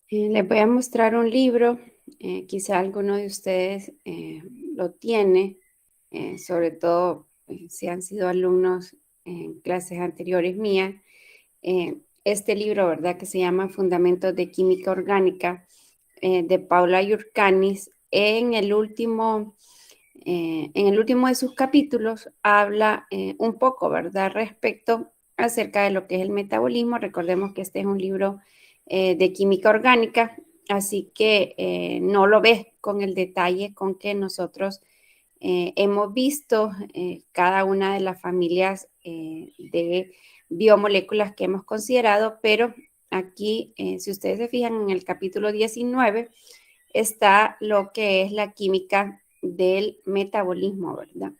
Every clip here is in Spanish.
Les voy a mostrar un libro, quizá alguno de ustedes lo tiene, sobre todo si han sido alumnos en clases anteriores mías. Este libro, ¿verdad? Que se llama Fundamentos de Química Orgánica, de Paula Yurkanis. En el último de sus capítulos habla un poco, ¿verdad? Respecto acerca de lo que es el metabolismo. Recordemos que este es un libro de química orgánica, así que no lo ves con el detalle con que nosotros hemos visto cada una de las familias de biomoléculas que hemos considerado, pero aquí, si ustedes se fijan en el capítulo 19, está lo que es la química del metabolismo, ¿verdad?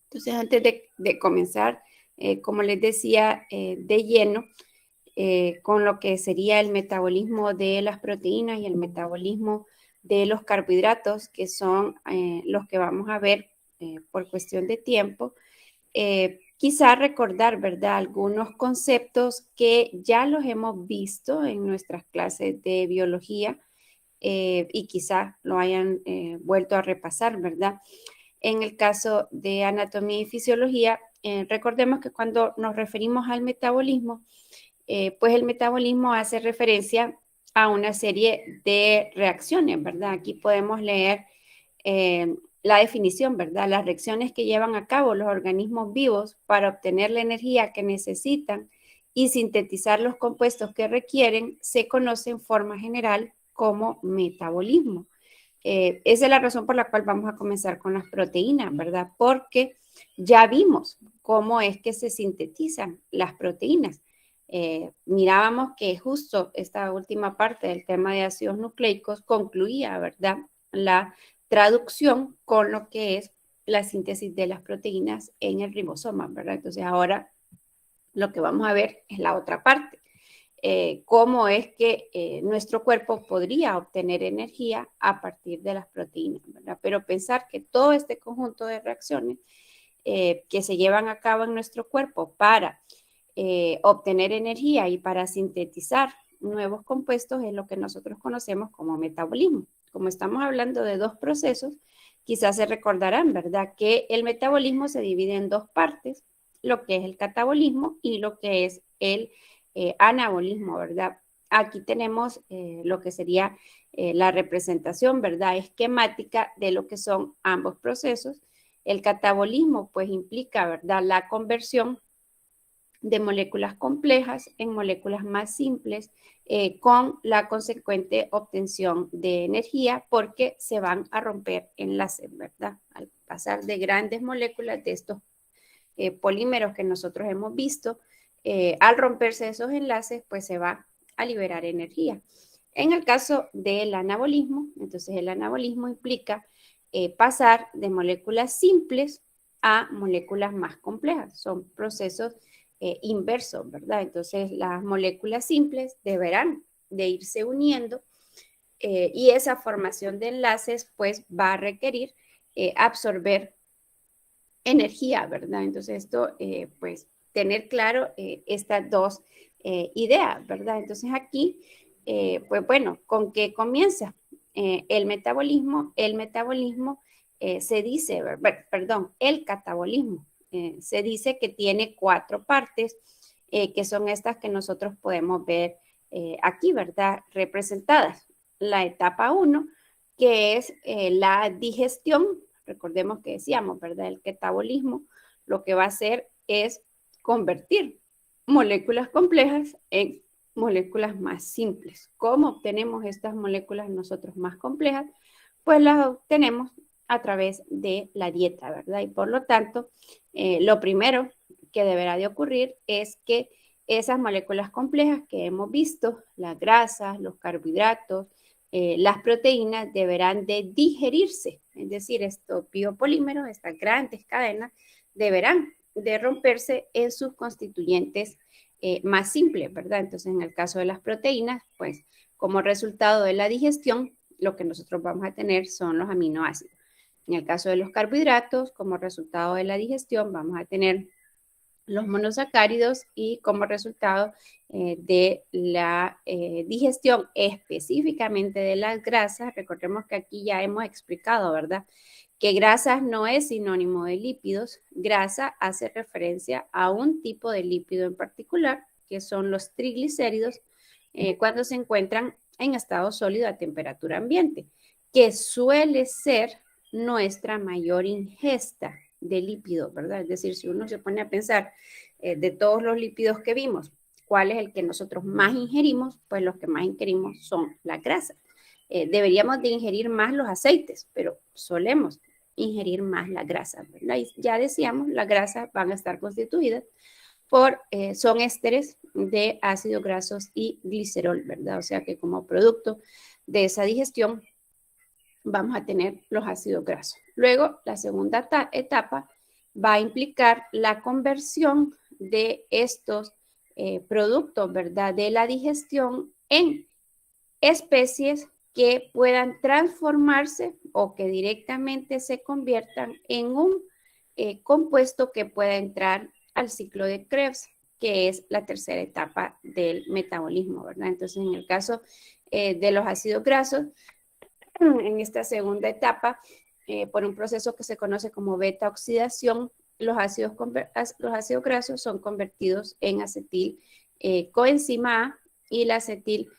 Entonces, antes de comenzar, como les decía, de lleno, con lo que sería el metabolismo de las proteínas y el metabolismo de los carbohidratos, que son los que vamos a ver por cuestión de tiempo. Quizá recordar, ¿verdad? Algunos conceptos que ya los hemos visto en nuestras clases de biología y quizá lo hayan vuelto a repasar, ¿verdad? En el caso de anatomía y fisiología, recordemos que cuando nos referimos al metabolismo, pues el metabolismo hace referencia a una serie de reacciones, ¿verdad? Aquí podemos leer la definición, ¿verdad? Las reacciones que llevan a cabo los organismos vivos para obtener la energía que necesitan y sintetizar los compuestos que requieren se conoce en forma general como metabolismo. Esa es la razón por la cual vamos a comenzar con las proteínas, ¿verdad? Porque ya vimos cómo es que se sintetizan las proteínas. Mirábamos que justo esta última parte del tema de ácidos nucleicos concluía, ¿verdad? La traducción con lo que es la síntesis de las proteínas en el ribosoma, ¿verdad? Entonces ahora lo que vamos a ver es la otra parte. Cómo es que nuestro cuerpo podría obtener energía a partir de las proteínas, ¿verdad? Pero pensar que todo este conjunto de reacciones que se llevan a cabo en nuestro cuerpo para obtener energía y para sintetizar nuevos compuestos es lo que nosotros conocemos como metabolismo. Como estamos hablando de dos procesos, quizás se recordarán, ¿verdad? Que el metabolismo se divide en dos partes, lo que es el catabolismo y lo que es el anabolismo, ¿verdad? Aquí tenemos lo que sería la representación, ¿verdad? Esquemática de lo que son ambos procesos. El catabolismo, pues, implica, ¿verdad? La conversión de moléculas complejas en moléculas más simples con la consecuente obtención de energía porque se van a romper enlaces, ¿verdad? Al pasar de grandes moléculas de estos polímeros que nosotros hemos visto, al romperse esos enlaces, pues se va a liberar energía. En el caso del anabolismo, entonces el anabolismo implica pasar de moléculas simples a moléculas más complejas. Son procesos inversos, ¿verdad? Entonces las moléculas simples deberán de irse uniendo y esa formación de enlaces pues va a requerir absorber energía, ¿verdad? Entonces esto, pues, tener claro estas dos ideas, ¿verdad? Entonces aquí, pues bueno, ¿con qué comienza el metabolismo? El metabolismo se dice, perdón, el catabolismo se dice que tiene cuatro partes, que son estas que nosotros podemos ver aquí, ¿verdad? Representadas. La etapa 1, que es la digestión. Recordemos que decíamos, ¿verdad? El catabolismo lo que va a hacer es convertir moléculas complejas en moléculas más simples. ¿Cómo obtenemos estas moléculas nosotros más complejas? Pues las obtenemos a través de la dieta, ¿verdad? Y por lo tanto, lo primero que deberá de ocurrir es que esas moléculas complejas que hemos visto, las grasas, los carbohidratos, las proteínas deberán de digerirse, es decir, estos biopolímeros, estas grandes cadenas, deberán de romperse en sus constituyentes más simples, ¿verdad? Entonces, en el caso de las proteínas, pues como resultado de la digestión, lo que nosotros vamos a tener son los aminoácidos. En el caso de los carbohidratos, como resultado de la digestión, vamos a tener los monosacáridos y como resultado de la digestión específicamente de las grasas. Recordemos que aquí ya hemos explicado, ¿verdad?, que grasas no es sinónimo de lípidos. Grasa hace referencia a un tipo de lípido en particular, que son los triglicéridos, cuando se encuentran en estado sólido a temperatura ambiente, que suele ser nuestra mayor ingesta de lípidos, ¿verdad? Es decir, si uno se pone a pensar de todos los lípidos que vimos, ¿cuál es el que nosotros más ingerimos? Pues los que más ingerimos son las grasas. Deberíamos de ingerir más los aceites, pero solemos ingerir más la grasa, ¿verdad? Y ya decíamos, las grasas van a estar constituidas son ésteres de ácidos grasos y glicerol, ¿verdad? O sea que como producto de esa digestión vamos a tener los ácidos grasos. Luego, la segunda etapa va a implicar la conversión de estos productos, ¿verdad?, de la digestión en especies que puedan transformarse o que directamente se conviertan en un compuesto que pueda entrar al ciclo de Krebs, que es la tercera etapa del metabolismo, ¿verdad? Entonces, en el caso de los ácidos grasos, en esta segunda etapa, por un proceso que se conoce como beta oxidación, los ácidos grasos son convertidos en acetil coenzima A, y la acetil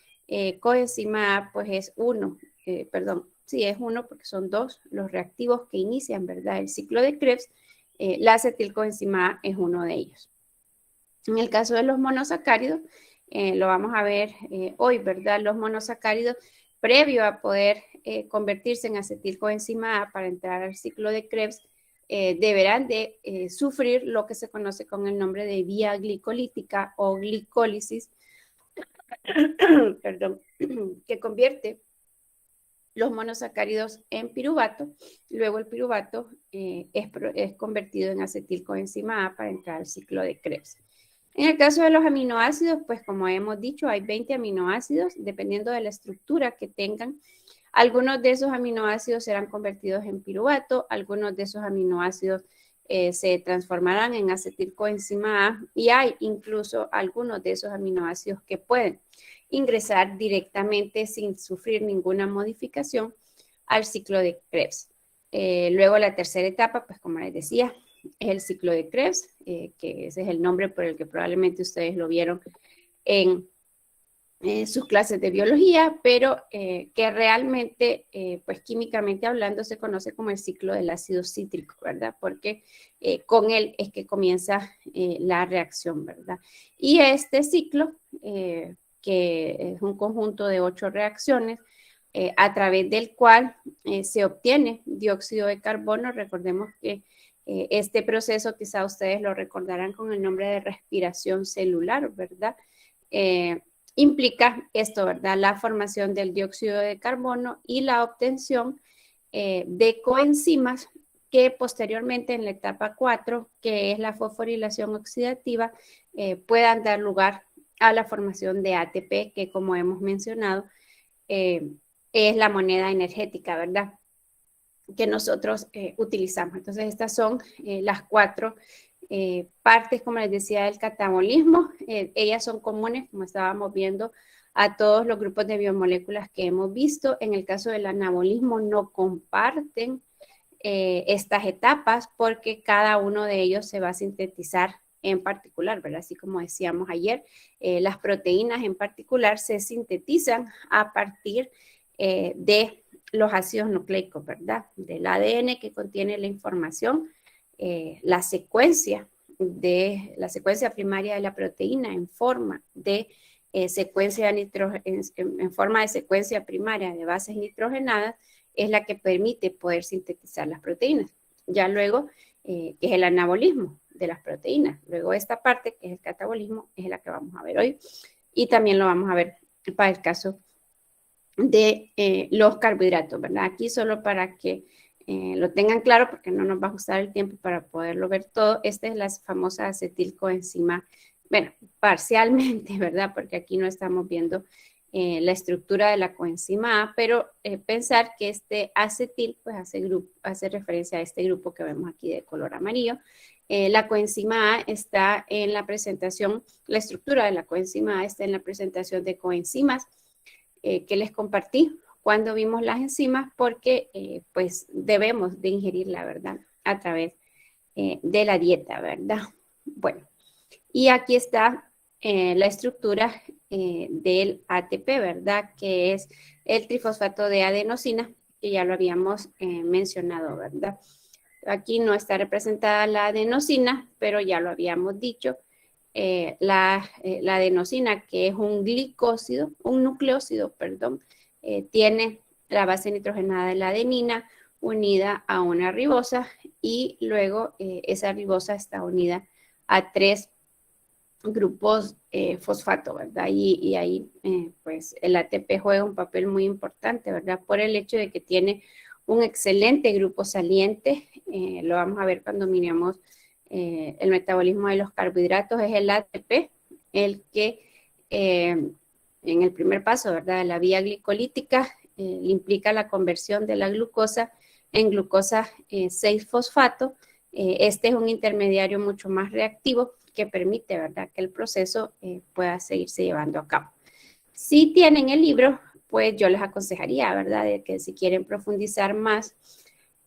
coenzima A pues es es uno porque son dos los reactivos que inician, ¿verdad?, el ciclo de Krebs. La acetilcoenzima A es uno de ellos. En el caso de los monosacáridos, lo vamos a ver hoy, ¿verdad? Los monosacáridos, previo a poder convertirse en acetilcoenzima A para entrar al ciclo de Krebs, deberán de sufrir lo que se conoce con el nombre de vía glicolítica o glicólisis, perdón, que convierte los monosacáridos en piruvato. Luego el piruvato es convertido en acetilcoenzima A para entrar al ciclo de Krebs. En el caso de los aminoácidos, pues como hemos dicho, hay 20 aminoácidos, dependiendo de la estructura que tengan. Algunos de esos aminoácidos serán convertidos en piruvato, algunos de esos aminoácidos se transformarán en acetilcoenzima A, y hay incluso algunos de esos aminoácidos que pueden ingresar directamente sin sufrir ninguna modificación al ciclo de Krebs. Luego la tercera etapa, pues como les decía, es el ciclo de Krebs, que ese es el nombre por el que probablemente ustedes lo vieron en sus clases de biología, pero que realmente, pues químicamente hablando, se conoce como el ciclo del ácido cítrico, ¿verdad? Porque con él es que comienza la reacción, ¿verdad? Y este ciclo, que es un conjunto de 8 reacciones, a través del cual se obtiene dióxido de carbono. Recordemos que este proceso quizá ustedes lo recordarán con el nombre de respiración celular, ¿verdad? Implica esto, ¿verdad? La formación del dióxido de carbono y la obtención de coenzimas que posteriormente en la etapa 4, que es la fosforilación oxidativa, puedan dar lugar a la formación de ATP, que como hemos mencionado, es la moneda energética, ¿verdad?, que nosotros utilizamos. Entonces, estas son las 4 partes, como les decía, del catabolismo. Ellas son comunes, como estábamos viendo, a todos los grupos de biomoléculas que hemos visto. En el caso del anabolismo no comparten estas etapas porque cada uno de ellos se va a sintetizar en particular, ¿verdad? Así como decíamos ayer, las proteínas en particular se sintetizan a partir de los ácidos nucleicos, ¿verdad? Del ADN que contiene la información, la secuencia primaria de la proteína en forma de en forma de secuencia primaria de bases nitrogenadas, es la que permite poder sintetizar las proteínas. Ya luego, que es el anabolismo de las proteínas. Luego esta parte, que es el catabolismo, es la que vamos a ver hoy. Y también lo vamos a ver para el caso de los carbohidratos, ¿verdad? Aquí solo para que lo tengan claro, porque no nos va a ajustar el tiempo para poderlo ver todo. Esta es la famosa acetilcoenzima, bueno, parcialmente, ¿verdad? Porque aquí no estamos viendo la estructura de la coenzima A, pero pensar que este acetil pues hace referencia a este grupo que vemos aquí de color amarillo. La coenzima A está en la presentación, la estructura de la coenzima A está en la presentación de coenzimas que les compartí cuando vimos las enzimas, porque pues debemos de ingerirla, ¿verdad? A través de la dieta, ¿verdad? Bueno, y aquí está la estructura del ATP, ¿verdad? Que es el trifosfato de adenosina, que ya lo habíamos mencionado, ¿verdad? Aquí no está representada la adenosina, pero ya lo habíamos dicho. La adenosina, que es un glicósido, un nucleósido, perdón, tiene la base nitrogenada de la adenina unida a una ribosa y luego esa ribosa está unida a 3 grupos fosfato, ¿verdad? Y ahí pues el ATP juega un papel muy importante, ¿verdad? Por el hecho de que tiene un excelente grupo saliente, lo vamos a ver cuando miremos el metabolismo de los carbohidratos, es el ATP, el que en el primer paso, ¿verdad? De la vía glicolítica implica la conversión de la glucosa en glucosa 6-fosfato. Este es un intermediario mucho más reactivo que permite, ¿verdad?, que el proceso pueda seguirse llevando a cabo. Si tienen el libro, pues yo les aconsejaría, ¿verdad?, de que si quieren profundizar más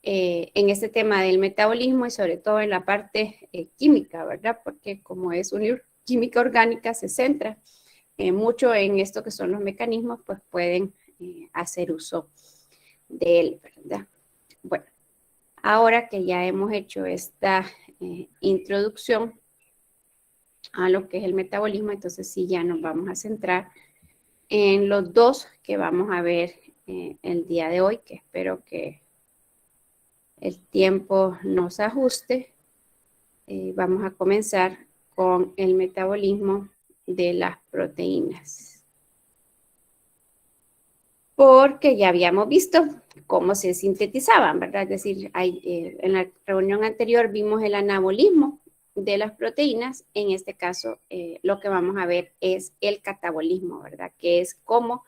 en este tema del metabolismo y sobre todo en la parte química, ¿verdad?, porque como es una química orgánica, se centra mucho en esto que son los mecanismos, pues pueden hacer uso de él, ¿verdad? Bueno, ahora que ya hemos hecho esta introducción a lo que es el metabolismo, entonces sí ya nos vamos a centrar en los dos que vamos a ver el día de hoy, que espero que el tiempo nos ajuste. Vamos a comenzar con el metabolismo de las proteínas. Porque ya habíamos visto cómo se sintetizaban, ¿verdad? Es decir, en la reunión anterior vimos el anabolismo de las proteínas. En este caso, lo que vamos a ver es el catabolismo, ¿verdad? Que es cómo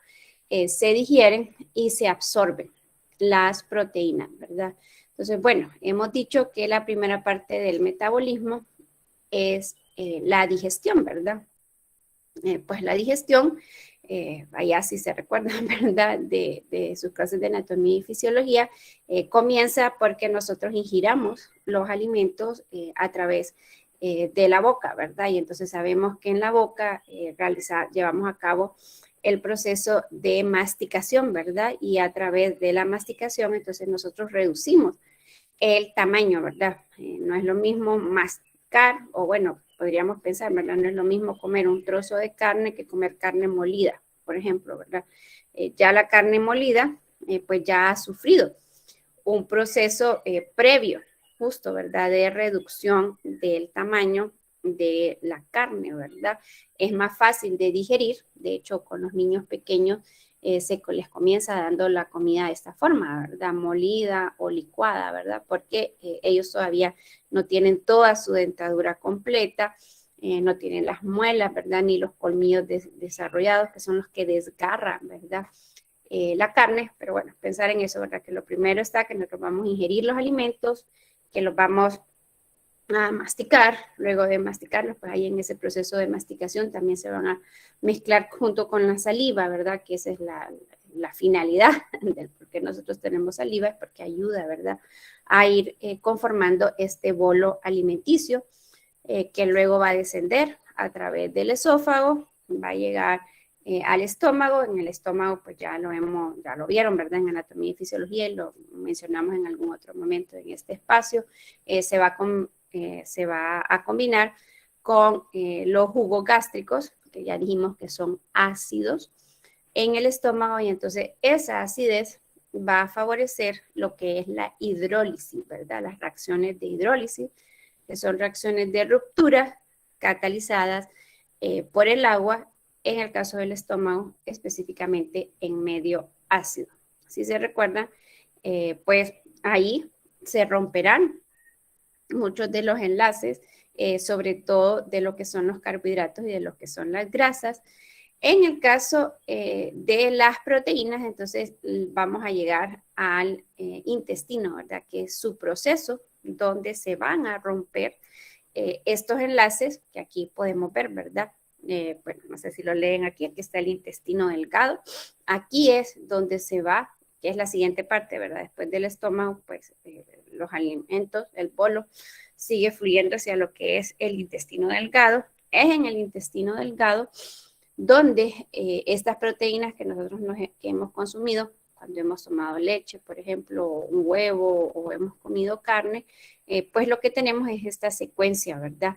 se digieren y se absorben las proteínas, ¿verdad? Entonces, bueno, hemos dicho que la primera parte del metabolismo es la digestión, ¿verdad? Pues la digestión, allá si se recuerdan, ¿verdad?, de sus clases de anatomía y fisiología, comienza porque nosotros ingiramos los alimentos a través de la boca, ¿verdad? Y entonces sabemos que en la boca llevamos a cabo el proceso de masticación, ¿verdad? Y a través de la masticación, entonces nosotros reducimos el tamaño, ¿verdad? No es lo mismo masticar, o bueno, podríamos pensar, ¿verdad? No es lo mismo comer un trozo de carne que comer carne molida, por ejemplo, ¿verdad? Ya la carne molida, pues ya ha sufrido un proceso previo, justo, ¿verdad? De reducción del tamaño de la carne, ¿verdad? Es más fácil de digerir, de hecho, con los niños pequeños se les comienza dando la comida de esta forma, ¿verdad? Molida o licuada, ¿verdad? Porque ellos todavía no tienen toda su dentadura completa, no tienen las muelas, ¿verdad? Ni los colmillos desarrollados, que son los que desgarran, ¿verdad? La carne, pero bueno, pensar en eso, ¿verdad? Que lo primero está que nosotros vamos a ingerir los alimentos, que los vamos a masticar, luego de masticarlos, pues ahí en ese proceso de masticación también se van a mezclar junto con la saliva, ¿verdad? Que esa es la finalidad del por qué nosotros tenemos saliva, es porque ayuda, ¿verdad?, a ir conformando este bolo alimenticio que luego va a descender a través del esófago, va a llegar al estómago. En el estómago pues ya lo vieron, ¿verdad?, en anatomía y fisiología, y lo mencionamos en algún otro momento en este espacio. Se va a combinar con los jugos gástricos, que ya dijimos que son ácidos en el estómago, y entonces esa acidez va a favorecer lo que es la hidrólisis, ¿verdad? Las reacciones de hidrólisis, que son reacciones de ruptura catalizadas por el agua, en el caso del estómago, específicamente en medio ácido. Si se recuerdan, pues ahí se romperán muchos de los enlaces, sobre todo de lo que son los carbohidratos y de lo que son las grasas, En el caso de las proteínas, entonces vamos a llegar al intestino, ¿verdad? Que es su proceso donde se van a romper estos enlaces que aquí podemos ver, ¿verdad? Bueno, no sé si lo leen aquí, aquí está el intestino delgado. Aquí es donde se va, que es la siguiente parte, ¿verdad? Después del estómago, pues los alimentos, el bolo, sigue fluyendo hacia lo que es el intestino delgado. Es en el intestino delgado donde estas proteínas que nosotros que hemos consumido, cuando hemos tomado leche, por ejemplo, un huevo o hemos comido carne, pues lo que tenemos es esta secuencia, ¿verdad?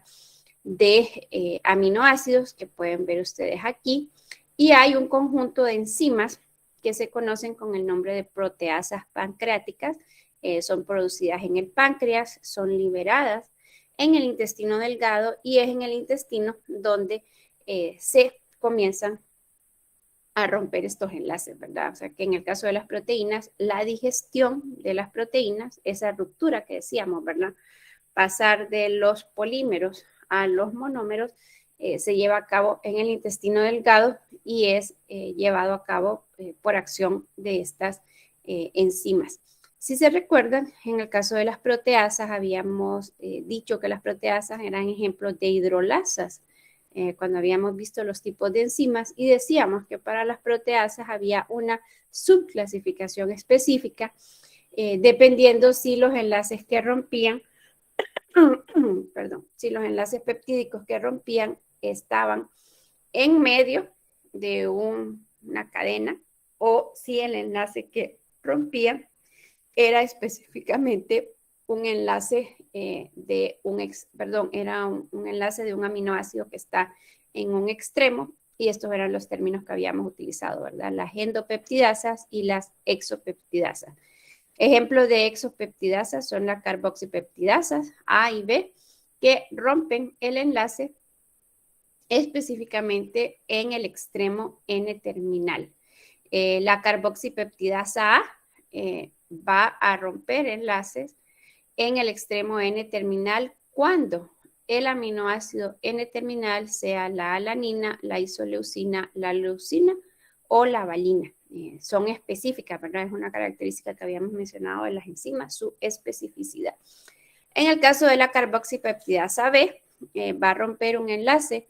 De aminoácidos que pueden ver ustedes aquí. Y hay un conjunto de enzimas que se conocen con el nombre de proteasas pancreáticas. Son producidas en el páncreas, son liberadas en el intestino delgado y es en el intestino donde se comienzan a romper estos enlaces, ¿verdad? O sea, que en el caso de las proteínas, la digestión de las proteínas, esa ruptura que decíamos, ¿verdad? Pasar de los polímeros a los monómeros, se lleva a cabo en el intestino delgado y es llevado a cabo por acción de estas enzimas. Si se recuerdan, en el caso de las proteasas, habíamos dicho que las proteasas eran ejemplos de hidrolasas, cuando habíamos visto los tipos de enzimas y decíamos que para las proteasas había una subclasificación específica dependiendo si los enlaces que rompían, perdón, si los enlaces peptídicos que rompían estaban en medio de una cadena o si el enlace que rompía era específicamente un enlace era un enlace de un aminoácido que está en un extremo y estos eran los términos que habíamos utilizado, ¿verdad? Las endopeptidasas y las exopeptidasas. Ejemplos de exopeptidasas son las carboxipeptidasas A y B que rompen el enlace específicamente en el extremo N-terminal. La carboxipeptidasa A va a romper enlaces en el extremo N-terminal cuando el aminoácido N-terminal sea la alanina, la isoleucina, la leucina o la valina. Son específicas, ¿verdad? Es una característica que habíamos mencionado de las enzimas, su especificidad. En el caso de la carboxipeptidasa B, va a romper un enlace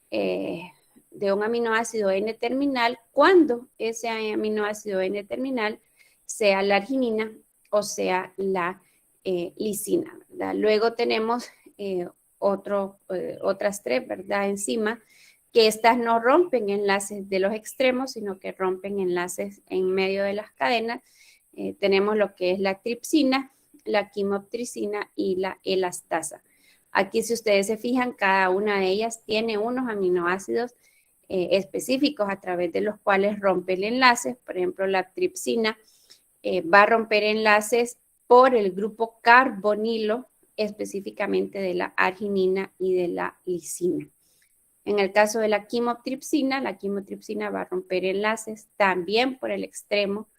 de un aminoácido N-terminal cuando ese aminoácido N-terminal sea la arginina o sea la lisina, ¿verdad? Luego tenemos otras tres, ¿verdad? Enzimas que estas no rompen enlaces de los extremos, sino que rompen enlaces en medio de las cadenas. Tenemos lo que es la tripsina, la quimoptricina y la elastasa. Aquí, si ustedes se fijan, cada una de ellas tiene unos aminoácidos específicos a través de los cuales rompe el enlace. Por ejemplo, la tripsina va a romper enlaces por el grupo carbonilo, específicamente de la arginina y de la lisina. En el caso de la quimoptripsina va a romper enlaces también por el extremo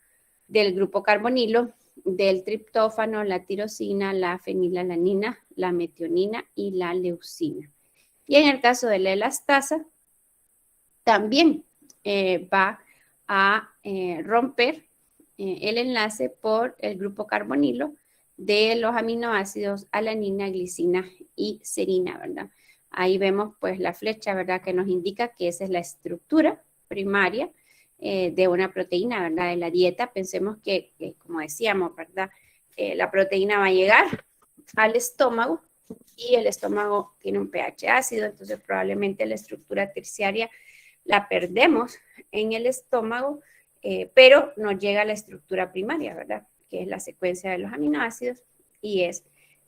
del grupo carbonilo, del triptófano, la tirosina, la fenilalanina, la metionina y la leucina. Y en el caso de la elastasa, también va a romper el enlace por el grupo carbonilo de los aminoácidos alanina, glicina y serina, ¿verdad? Ahí vemos pues la flecha, ¿verdad? Que nos indica que esa es la estructura primaria de una proteína, ¿verdad? De la dieta. Pensemos que como decíamos, ¿verdad? La proteína va a llegar al estómago y el estómago tiene un pH ácido, entonces probablemente la estructura terciaria la perdemos en el estómago, pero nos llega a la estructura primaria, ¿verdad? Que es la secuencia de los aminoácidos y es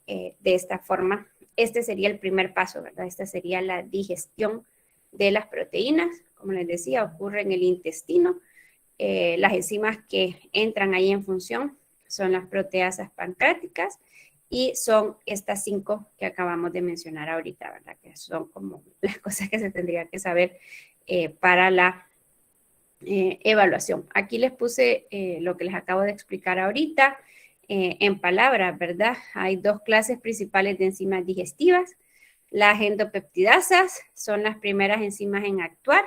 de esta forma. Este sería el primer paso, ¿verdad? Esta sería la digestión de las proteínas. Como les decía, ocurre en el intestino. Las enzimas que entran ahí en función son las proteasas pancreáticas y son estas 5 que acabamos de mencionar ahorita, ¿verdad? Que son como las cosas que se tendría que saber para la evaluación. Aquí les puse lo que les acabo de explicar ahorita en palabras, ¿verdad? Hay 2 clases principales de enzimas digestivas. Las endopeptidasas son las primeras enzimas en actuar,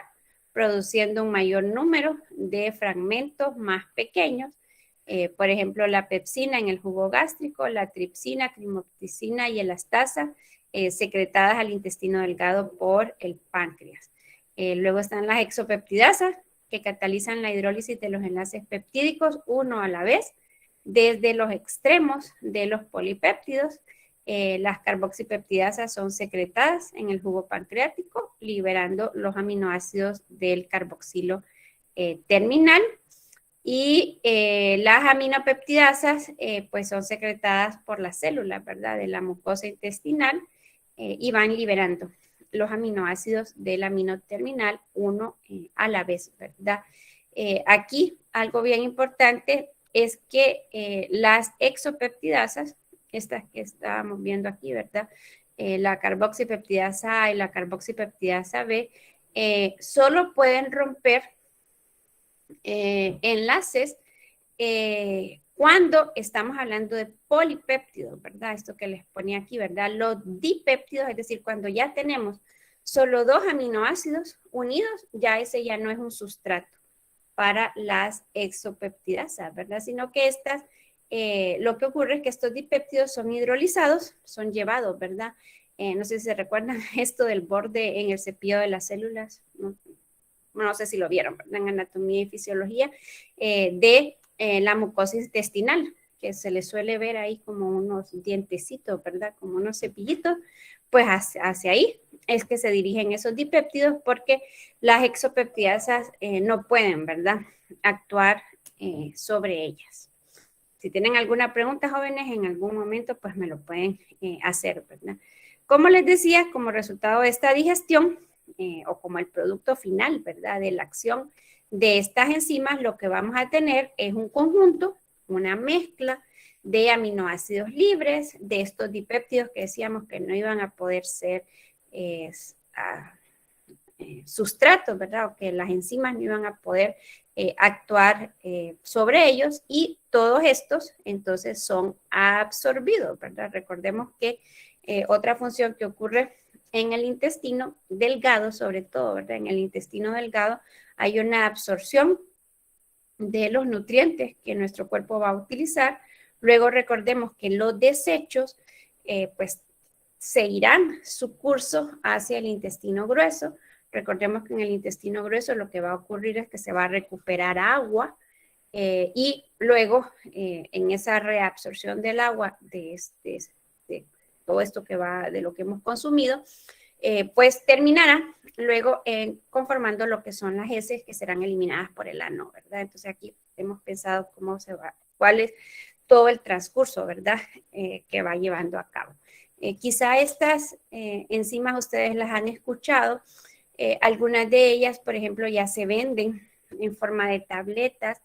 produciendo un mayor número de fragmentos más pequeños. Por ejemplo, la pepsina en el jugo gástrico, la tripsina, crimopticina y elastasa, secretadas al intestino delgado por el páncreas. Luego están las exopeptidasas, que catalizan la hidrólisis de los enlaces peptídicos uno a la vez, desde los extremos de los polipéptidos. Las carboxipeptidasas son secretadas en el jugo pancreático, liberando los aminoácidos del carboxilo terminal. Y las aminopeptidasas pues son secretadas por las células, ¿verdad?, de la mucosa intestinal y van liberando los aminoácidos del amino terminal uno a la vez, ¿verdad? Aquí algo bien importante es que las exopeptidasas, estas que estábamos viendo aquí, ¿verdad?, la carboxipeptidasa A y la carboxipeptidasa B, solo pueden romper enlaces cuando estamos hablando de polipéptidos, ¿verdad? Esto que les ponía aquí, ¿verdad? Los dipéptidos, es decir, cuando ya tenemos solo dos aminoácidos unidos, ya ese ya no es un sustrato para las exopeptidasas, ¿verdad? Sino que estas, lo que ocurre es que estos dipéptidos son hidrolizados, son llevados, ¿verdad? No sé si se recuerdan esto del borde en el cepillo de las células, no sé si lo vieron, ¿verdad?, en anatomía y fisiología, de la mucosa intestinal, que se le suele ver ahí como unos dientecitos, ¿verdad?, como unos cepillitos, pues hacia ahí es que se dirigen esos dipéptidos, porque las exopeptidasas no pueden, ¿verdad?, actuar sobre ellas. Si tienen alguna pregunta, jóvenes, en algún momento, pues me lo pueden hacer, ¿verdad? Como les decía, como resultado de esta digestión, o como el producto final, ¿verdad?, de la acción de estas enzimas, lo que vamos a tener es un conjunto, una mezcla de aminoácidos libres, de estos dipéptidos que decíamos que no iban a poder ser sustratos, ¿verdad?, o que las enzimas no iban a poder actuar sobre ellos, y todos estos entonces son absorbidos, ¿verdad? Recordemos que otra función que ocurre en el intestino delgado, sobre todo, ¿verdad?, en el intestino delgado hay una absorción de los nutrientes que nuestro cuerpo va a utilizar. Luego recordemos que los desechos pues seguirán su curso hacia el intestino grueso. Recordemos que en el intestino grueso lo que va a ocurrir es que se va a recuperar agua y luego en esa reabsorción del agua de todo esto que va de lo que hemos consumido, pues terminará luego conformando lo que son las heces, que serán eliminadas por el ano, ¿verdad? Entonces aquí hemos pensado cómo se va, cuál es todo el transcurso, ¿verdad?, que va llevando a cabo. Quizá estas enzimas ustedes las han escuchado, algunas de ellas, por ejemplo, ya se venden en forma de tabletas,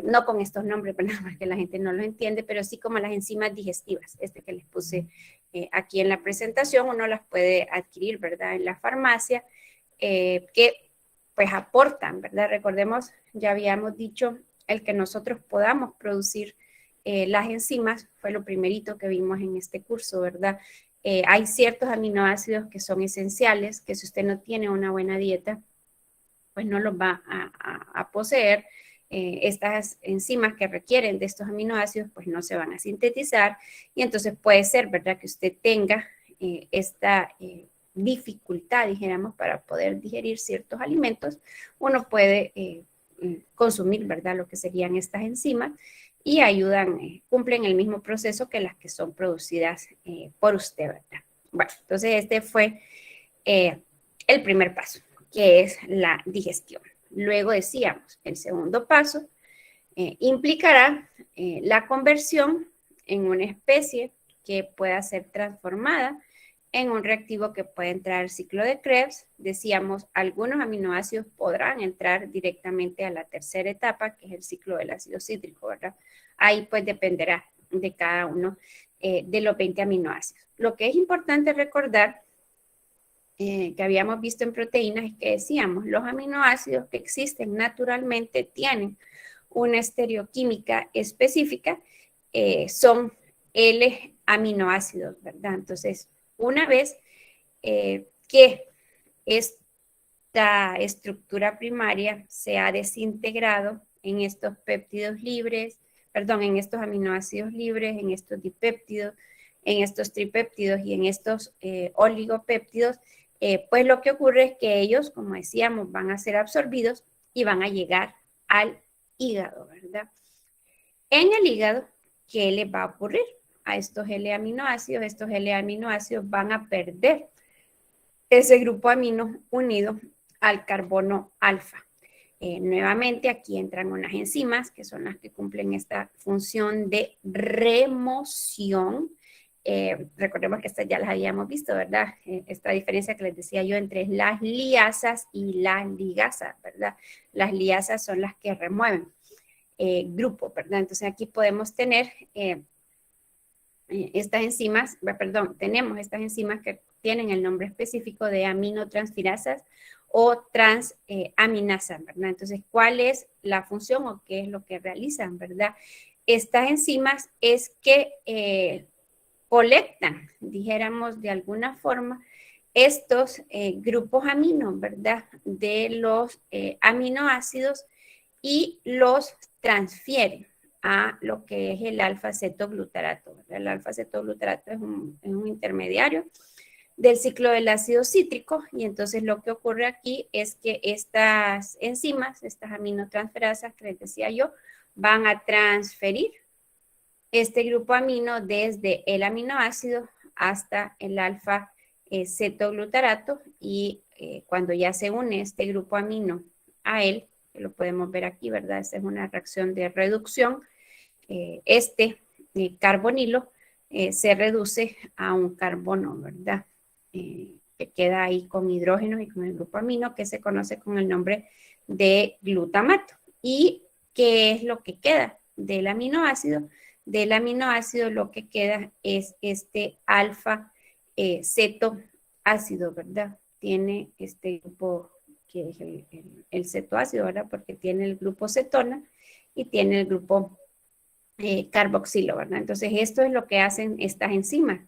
no con estos nombres, ¿verdad?, porque la gente no lo entiende, pero sí como las enzimas digestivas, que les puse aquí en la presentación. Uno las puede adquirir, ¿verdad?, en la farmacia, que pues aportan, ¿verdad? Recordemos, ya habíamos dicho, el que nosotros podamos producir las enzimas fue lo primerito que vimos en este curso, ¿verdad? Hay ciertos aminoácidos que son esenciales, que si usted no tiene una buena dieta, pues no los va a poseer. Estas enzimas que requieren de estos aminoácidos, pues no se van a sintetizar, y entonces puede ser, ¿verdad?, que usted tenga esta dificultad, dijéramos, para poder digerir ciertos alimentos. Uno puede consumir, ¿verdad?, lo que serían estas enzimas, y ayudan, cumplen el mismo proceso que las que son producidas por usted, ¿verdad? Bueno, entonces este fue el primer paso, que es la digestión. Luego decíamos, el segundo paso implicará la conversión en una especie que pueda ser transformada en un reactivo que puede entrar al ciclo de Krebs. Decíamos, algunos aminoácidos podrán entrar directamente a la tercera etapa, que es el ciclo del ácido cítrico, ¿verdad? Ahí pues dependerá de cada uno de los 20 aminoácidos. Lo que es importante recordar que habíamos visto en proteínas es que decíamos, los aminoácidos que existen naturalmente tienen una estereoquímica específica, son L-aminoácidos, ¿verdad? Entonces, una vez que esta estructura primaria se ha desintegrado en estos péptidos libres, perdón, en estos aminoácidos libres, en estos dipéptidos, en estos tripéptidos y en estos oligopéptidos, pues lo que ocurre es que ellos, como decíamos, van a ser absorbidos y van a llegar al hígado, ¿verdad? En el hígado, ¿qué les va a ocurrir? A estos L-aminoácidos, estos L-aminoácidos van a perder ese grupo amino unido al carbono alfa. Nuevamente aquí entran unas enzimas que son las que cumplen esta función de remoción. Recordemos que estas ya las habíamos visto, ¿verdad? Esta diferencia que les decía yo entre las liasas y las ligasas, ¿verdad? Las liasas son las que remueven grupos, ¿verdad? Entonces aquí podemos tener estas enzimas, perdón, tenemos estas enzimas que tienen el nombre específico de aminotransferasas o transaminasas, ¿verdad? Entonces, ¿cuál es la función o qué es lo que realizan, verdad? Estas enzimas es que colectan, dijéramos de alguna forma, estos grupos aminos, ¿verdad? De los aminoácidos y los transfieren a lo que es el alfa-cetoglutarato. El alfa-cetoglutarato es un intermediario del ciclo del ácido cítrico y entonces lo que ocurre aquí es que estas enzimas, estas aminotransferasas que les decía yo, van a transferir este grupo amino desde el aminoácido hasta el alfa-cetoglutarato y cuando ya se une este grupo amino a él, que lo podemos ver aquí, ¿verdad? Esta es una reacción de reducción. Carbonilo se reduce a un carbono, ¿verdad? Que queda ahí con hidrógeno y con el grupo amino que se conoce con el nombre de glutamato. ¿Y qué es lo que queda del aminoácido? Del aminoácido lo que queda es este alfa-cetoácido, ¿verdad? Tiene este grupo que es el cetoácido, ¿verdad? Porque tiene el grupo cetona y tiene el grupo carboxilo, ¿verdad? Entonces, esto es lo que hacen estas enzimas.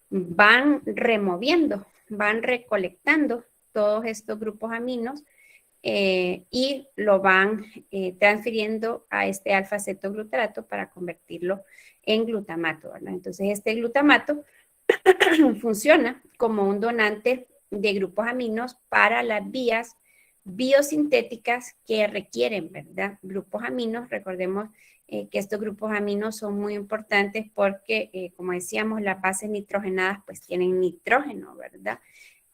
Van removiendo, van recolectando todos estos grupos aminos y lo van transfiriendo a este alfa-cetoglutarato para convertirlo en glutamato, ¿verdad? Entonces, este glutamato funciona como un donante de grupos aminos para las vías biosintéticas que requieren, ¿verdad? Grupos aminos, recordemos que estos grupos aminos son muy importantes porque, como decíamos, las bases nitrogenadas pues tienen nitrógeno, ¿verdad?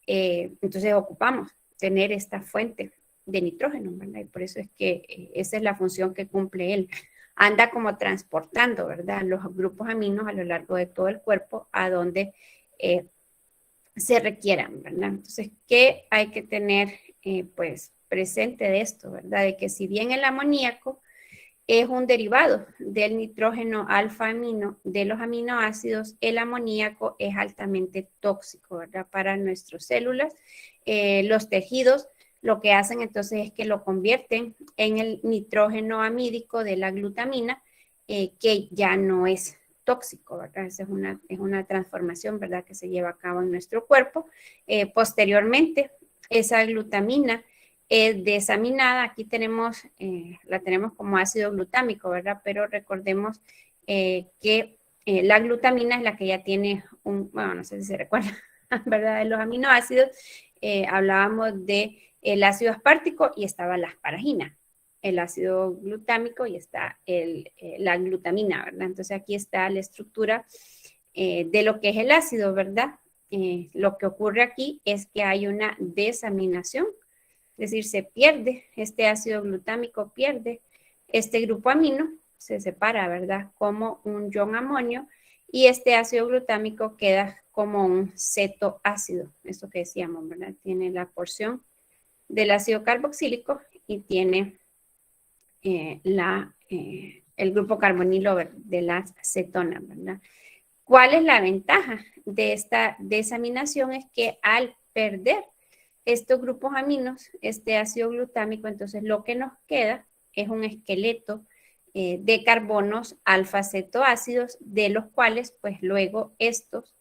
Entonces ocupamos tener esta fuente de nitrógeno, ¿verdad? Y por eso es que esa es la función que cumple él. Anda como transportando, ¿verdad? Los grupos aminos a lo largo de todo el cuerpo a donde se requieran, ¿verdad? Entonces, ¿qué hay que tener pues presente de esto, ¿verdad? De que si bien el amoníaco es un derivado del nitrógeno alfa-amino de los aminoácidos, el amoníaco es altamente tóxico, ¿verdad? Para nuestras células, los tejidos lo que hacen entonces es que lo convierten en el nitrógeno amídico de la glutamina, que ya no es tóxico, ¿verdad? Esa es una transformación, ¿verdad? Que se lleva a cabo en nuestro cuerpo. Posteriormente, esa glutamina es desaminada. Aquí tenemos, la tenemos como ácido glutámico, ¿verdad? Pero recordemos que la glutamina es la que ya tiene bueno, no sé si se recuerda, ¿verdad? De los aminoácidos, hablábamos de el ácido aspartico y estaba la asparagina, el ácido glutámico y está la glutamina, ¿verdad? Entonces aquí está la estructura de lo que es el ácido, ¿verdad? Lo que ocurre aquí es que hay una desaminación, es decir, se pierde este ácido glutámico, pierde este grupo amino, se separa, ¿verdad? Como un ion amonio y este ácido glutámico queda como un cetoácido, eso que decíamos, ¿verdad? Tiene la porción del ácido carboxílico y tiene el grupo carbonilo de las cetonas, ¿verdad? ¿Cuál es la ventaja de esta desaminación? Es que al perder estos grupos aminos, este ácido glutámico, entonces lo que nos queda es un esqueleto de carbonos alfa-cetoácidos, de los cuales pues luego estos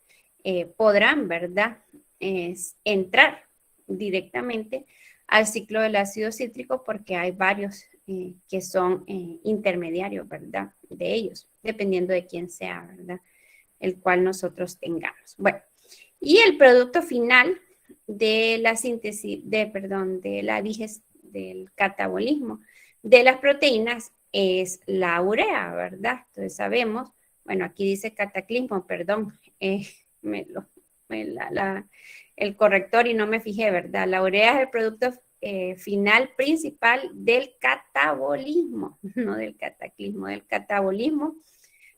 podrán, ¿verdad? Entrar directamente al ciclo del ácido cítrico porque hay varios que son intermediarios, ¿verdad? De ellos, dependiendo de quién sea, ¿verdad? El cual nosotros tengamos. Bueno, y el producto final de la síntesis, del catabolismo de las proteínas es la urea, ¿verdad? Entonces sabemos, bueno, aquí dice cataclismo, perdón, el corrector y no me fijé, ¿verdad? La urea es el producto final principal del catabolismo, no del cataclismo, del catabolismo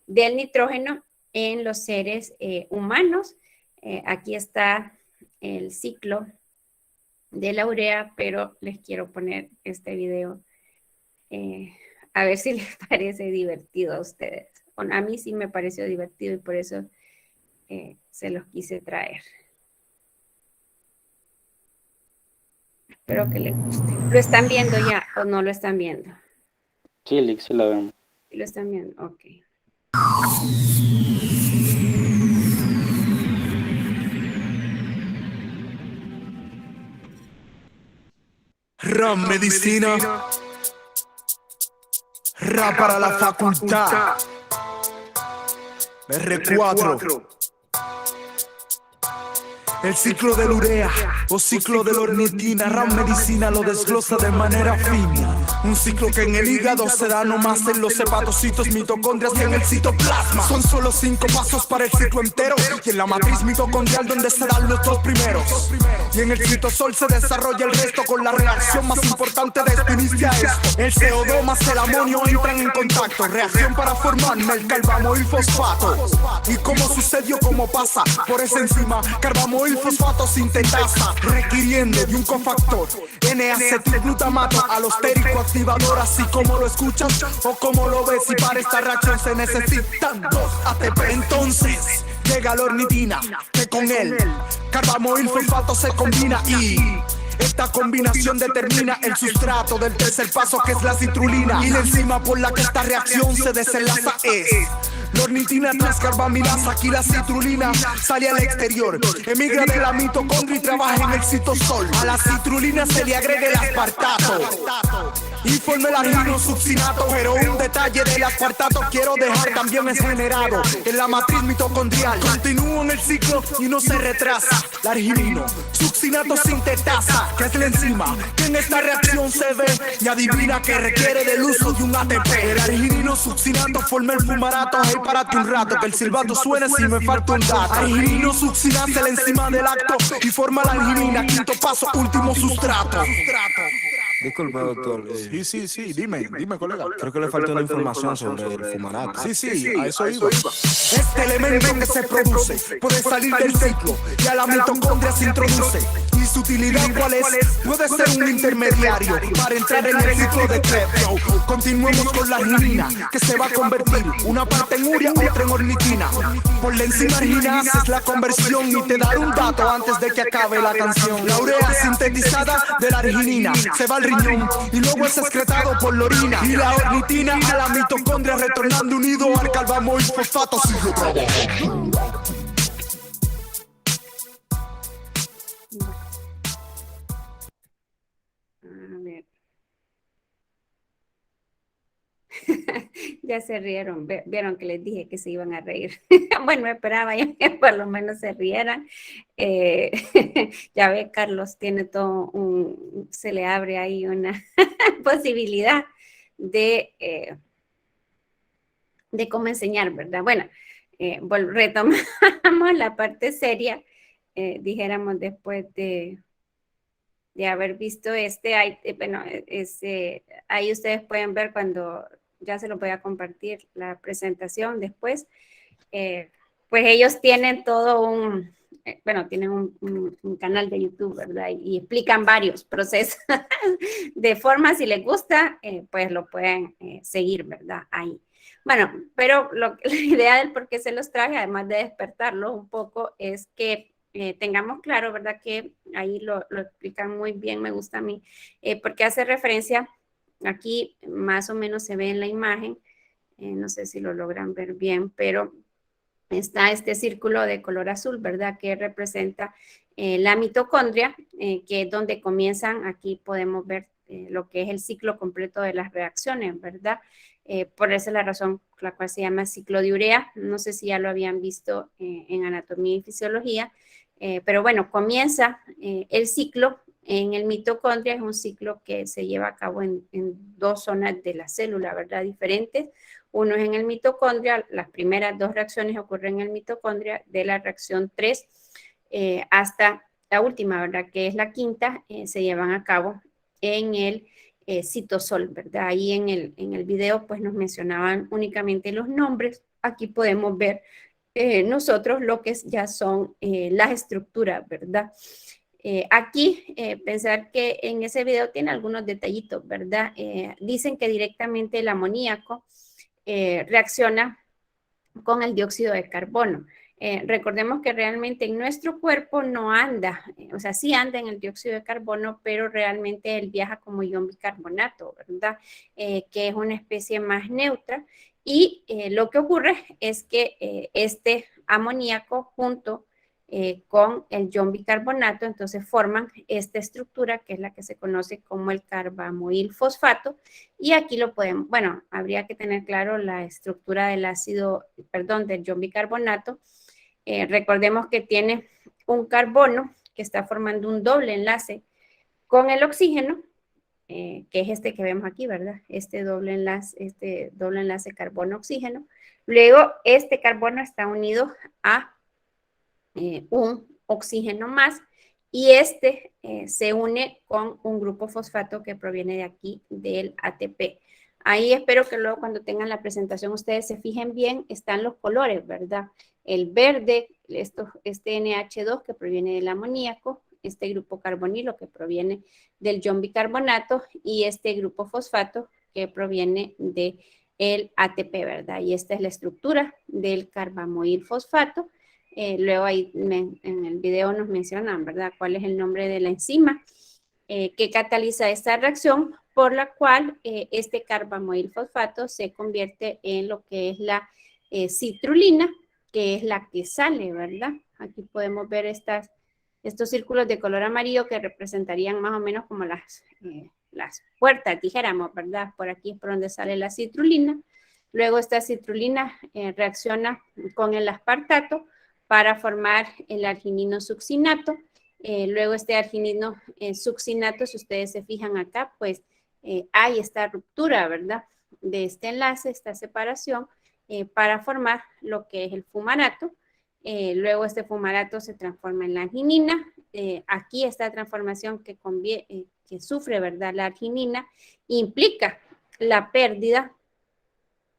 del nitrógeno en los seres humanos. Aquí está el ciclo de la urea, pero les quiero poner este video a ver si les parece divertido a ustedes. Bueno, a mí sí me pareció divertido y por eso se los quise traer. Espero que les guste. ¿Lo están viendo ya o no lo están viendo? Sí, Lick, sí la vemos. ¿Lo están viendo? Ok. Ram Medicina, Ra para la facultad, R4. El ciclo de la urea o ciclo de la ornitina, Ram Medicina lo desglosa de manera fina. Un ciclo que en el hígado se da no más en los hepatocitos, mitocondrias y en el citoplasma. Son solo 5 pasos para el ciclo entero y en la matriz mitocondrial donde se dan los 2 primeros. Y en el citosol se desarrolla el resto con la reacción más importante de esto inicia esto. El CO2 más el amonio entran en contacto, reacción para formar el carbamoil fosfato. Y como sucedió, como pasa por esa enzima, carbamoil fosfato sintetasa, requiriendo de un cofactor N-acetilglutamato alostérico activador, así como lo escuchas o como lo ves, y para esta reacción se necesitan 2 ATP. Entonces llega la ornitina, que con él carbamoil fosfato se combina y esta combinación determina el sustrato del tercer paso, que es la citrulina, y la enzima por la que esta reacción se desenlaza es la ornitina transcarbaminasa. Aquí la citrulina sale al exterior, emigra de la mitocondria y trabaja en el citosol. A la citrulina se le agrega el aspartato y forma el arginosuccinato, pero un detalle del aspartato quiero dejar, también es generado en la matriz mitocondrial. Continúa en el ciclo y no se retrasa. La arginosuccinato sintetasa, que es la enzima que en esta reacción se ve y adivina que requiere del uso de un ATP. El arginosuccinato forma el fumarato. Ahí párate un rato, que el silbato suene si me falta un dato. Arginosuccinasa es la enzima del acto y forma la arginina, quinto paso, último sustrato. Disculpe, doctor. Sí, dime, colega. Creo que le faltó una información sobre el fumarato. Sí, a eso iba. Este elemento que se produce puede salir del ciclo y a la mitocondria se introduce. ¿Y su utilidad cuál es? Puede ser un intermediario para entrar en el ciclo de Krebs. Continuemos con la arginina, que se va a convertir una parte en urea, otra en ornitina. Por la enzima arginasa es la conversión, y te daré un dato antes de que acabe la canción. La urea sintetizada de la arginina se va al riñón y luego es excretado por la orina, y la ornitina a la mitocondria retornando unido al carbamoil fosfato sigue trabajando. A ver. Ya se rieron, vieron que les dije que se iban a reír. Bueno, esperaba ya que por lo menos se rieran. Ya ve, Carlos tiene se le abre ahí una posibilidad de cómo enseñar, ¿verdad? Bueno, retomamos la parte seria, dijéramos después de haber visto ahí ustedes pueden ver cuando ya se lo voy a compartir la presentación después. Pues ellos tienen tienen un canal de YouTube, ¿verdad? Y explican varios procesos de forma, si les gusta, pues lo pueden seguir, ¿verdad? Ahí. Bueno, pero la idea del por qué se los traje, además de despertarlo un poco, es que tengamos claro, ¿verdad? Que ahí lo explican muy bien, me gusta a mí, porque hace referencia, aquí más o menos se ve en la imagen, no sé si lo logran ver bien, pero está este círculo de color azul, ¿verdad? Que representa la mitocondria, que es donde comienzan, aquí podemos ver lo que es el ciclo completo de las reacciones, ¿verdad? Por esa es la razón por la cual se llama ciclo de urea. No sé si ya lo habían visto en anatomía y fisiología, pero bueno, comienza el ciclo en el mitocondria, es un ciclo que se lleva a cabo en dos zonas de la célula, ¿verdad? Diferentes. Uno es en el mitocondria, las primeras dos reacciones ocurren en el mitocondria, de la reacción 3 hasta la última, ¿verdad? Que es la quinta, se llevan a cabo en el citosol, ¿verdad? Ahí en el video pues nos mencionaban únicamente los nombres. Aquí podemos ver nosotros lo que ya son las estructuras, ¿verdad? Aquí, pensar que en ese video tiene algunos detallitos, ¿verdad? Dicen que directamente el amoníaco reacciona con el dióxido de carbono. Recordemos que realmente en nuestro cuerpo no anda, o sea, sí anda en el dióxido de carbono, pero realmente él viaja como ion bicarbonato, ¿verdad? Que es una especie más neutra. Y lo que ocurre es que este amoníaco junto con el ion bicarbonato, entonces forman esta estructura que es la que se conoce como el carbamoil fosfato. Y aquí lo podemos, bueno, habría que tener claro la estructura del ácido, perdón, del ion bicarbonato. Recordemos que tiene un carbono que está formando un doble enlace con el oxígeno, que es este que vemos aquí, ¿verdad? Este doble enlace carbono-oxígeno. Luego, este carbono está unido a un oxígeno más y este se une con un grupo fosfato que proviene de aquí del ATP. Ahí espero que luego cuando tengan la presentación ustedes se fijen bien, están los colores, ¿verdad? El verde, este NH2 que proviene del amoníaco, este grupo carbonilo que proviene del ion bicarbonato y este grupo fosfato que proviene del ATP, ¿verdad? Y esta es la estructura del carbamoil fosfato. Luego ahí en el video nos mencionan, ¿verdad? Cuál es el nombre de la enzima que cataliza esta reacción por la cual este carbamoil fosfato se convierte en lo que es la citrulina, que es la que sale, ¿verdad? Aquí podemos ver estos círculos de color amarillo que representarían más o menos como las puertas, dijéramos, ¿verdad? Por aquí es por donde sale la citrulina. Luego esta citrulina reacciona con el aspartato para formar el arginino succinato. Luego este arginino succinato, si ustedes se fijan acá, pues hay esta ruptura, ¿verdad? De este enlace, esta separación, para formar lo que es el fumarato. Luego este fumarato se transforma en la arginina. Aquí esta transformación que sufre, ¿verdad? La arginina implica la pérdida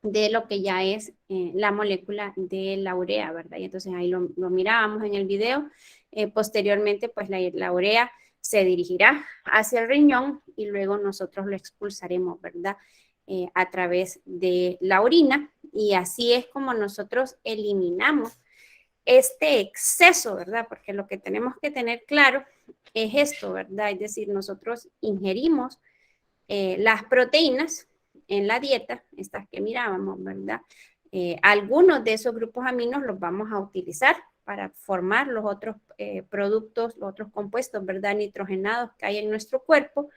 de lo que ya es la molécula de la urea, ¿verdad? Y entonces ahí lo mirábamos en el video. Posteriormente, pues la urea se dirigirá hacia el riñón y luego nosotros lo expulsaremos, ¿verdad? A través de la orina y así es como nosotros eliminamos este exceso, ¿verdad? Porque lo que tenemos que tener claro es esto, ¿verdad? Es decir, nosotros ingerimos las proteínas en la dieta, estas que mirábamos, ¿verdad? Algunos de esos grupos aminos los vamos a utilizar para formar los otros productos, los otros compuestos, ¿verdad? Nitrogenados que hay en nuestro cuerpo,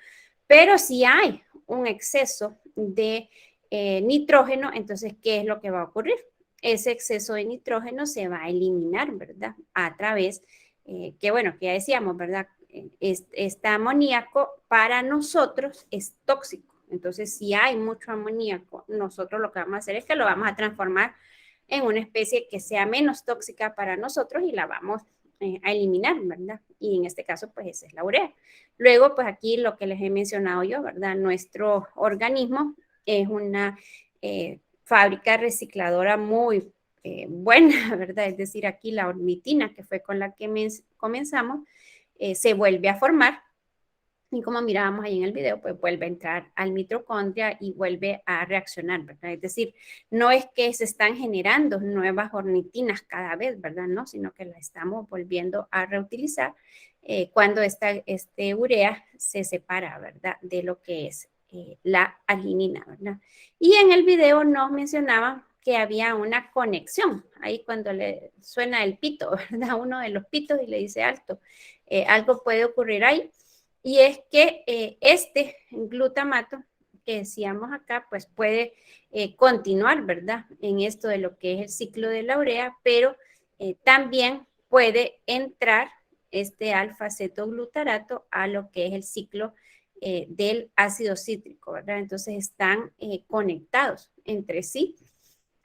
pero si hay un exceso de nitrógeno, entonces, ¿qué es lo que va a ocurrir? Ese exceso de nitrógeno se va a eliminar, ¿verdad? A través, que bueno, que ya decíamos, ¿verdad? Este amoníaco para nosotros es tóxico. Entonces, si hay mucho amoníaco, nosotros lo que vamos a hacer es que lo vamos a transformar en una especie que sea menos tóxica para nosotros y la vamos a eliminar, ¿verdad? Y en este caso, pues esa es la urea. Luego, pues aquí lo que les he mencionado yo, ¿verdad? Nuestro organismo es una fábrica recicladora muy buena, ¿verdad? Es decir, aquí la ornitina, que fue con la que comenzamos, se vuelve a formar y como mirábamos ahí en el video, pues vuelve a entrar al mitocondria y vuelve a reaccionar, ¿verdad? Es decir, no es que se están generando nuevas ornitinas cada vez, ¿verdad? No, sino que la estamos volviendo a reutilizar cuando este urea se separa, ¿verdad? De lo que es la arginina, ¿verdad? Y en el video nos mencionaba que había una conexión, ahí cuando le suena el pito, ¿verdad? Uno de los pitos y le dice alto, algo puede ocurrir ahí, y es que este glutamato que decíamos acá, pues puede continuar, ¿verdad? En esto de lo que es el ciclo de la urea, pero también puede entrar este alfa-cetoglutarato a lo que es el ciclo del ácido cítrico, ¿verdad? Entonces están conectados entre sí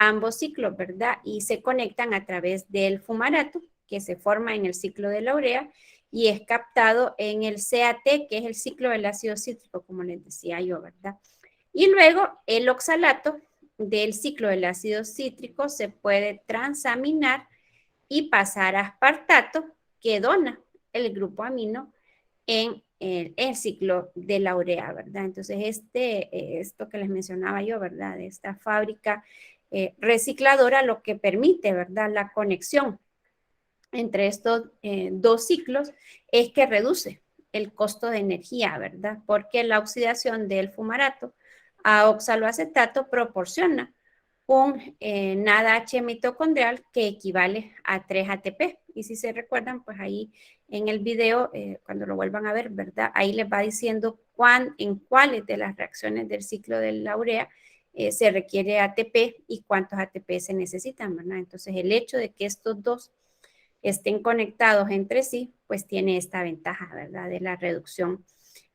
ambos ciclos, ¿verdad? Y se conectan a través del fumarato que se forma en el ciclo de la urea y es captado en el CAT, que es el ciclo del ácido cítrico, como les decía yo, ¿verdad? Y luego el oxalato del ciclo del ácido cítrico se puede transaminar y pasar a aspartato, que dona el grupo amino en el ciclo de la urea, ¿verdad? Entonces, esto que les mencionaba yo, ¿verdad? De esta fábrica recicladora, lo que permite, ¿verdad? La conexión entre estos dos ciclos es que reduce el costo de energía, ¿verdad? Porque la oxidación del fumarato a oxaloacetato proporciona un NADH mitocondrial que equivale a 3 ATP. Y si se recuerdan, pues ahí en el video, cuando lo vuelvan a ver, ¿verdad? Ahí les va diciendo en cuáles de las reacciones del ciclo de la urea se requiere ATP y cuántos ATP se necesitan, ¿verdad? Entonces, el hecho de que estos dos estén conectados entre sí, pues tiene esta ventaja, ¿verdad? De la reducción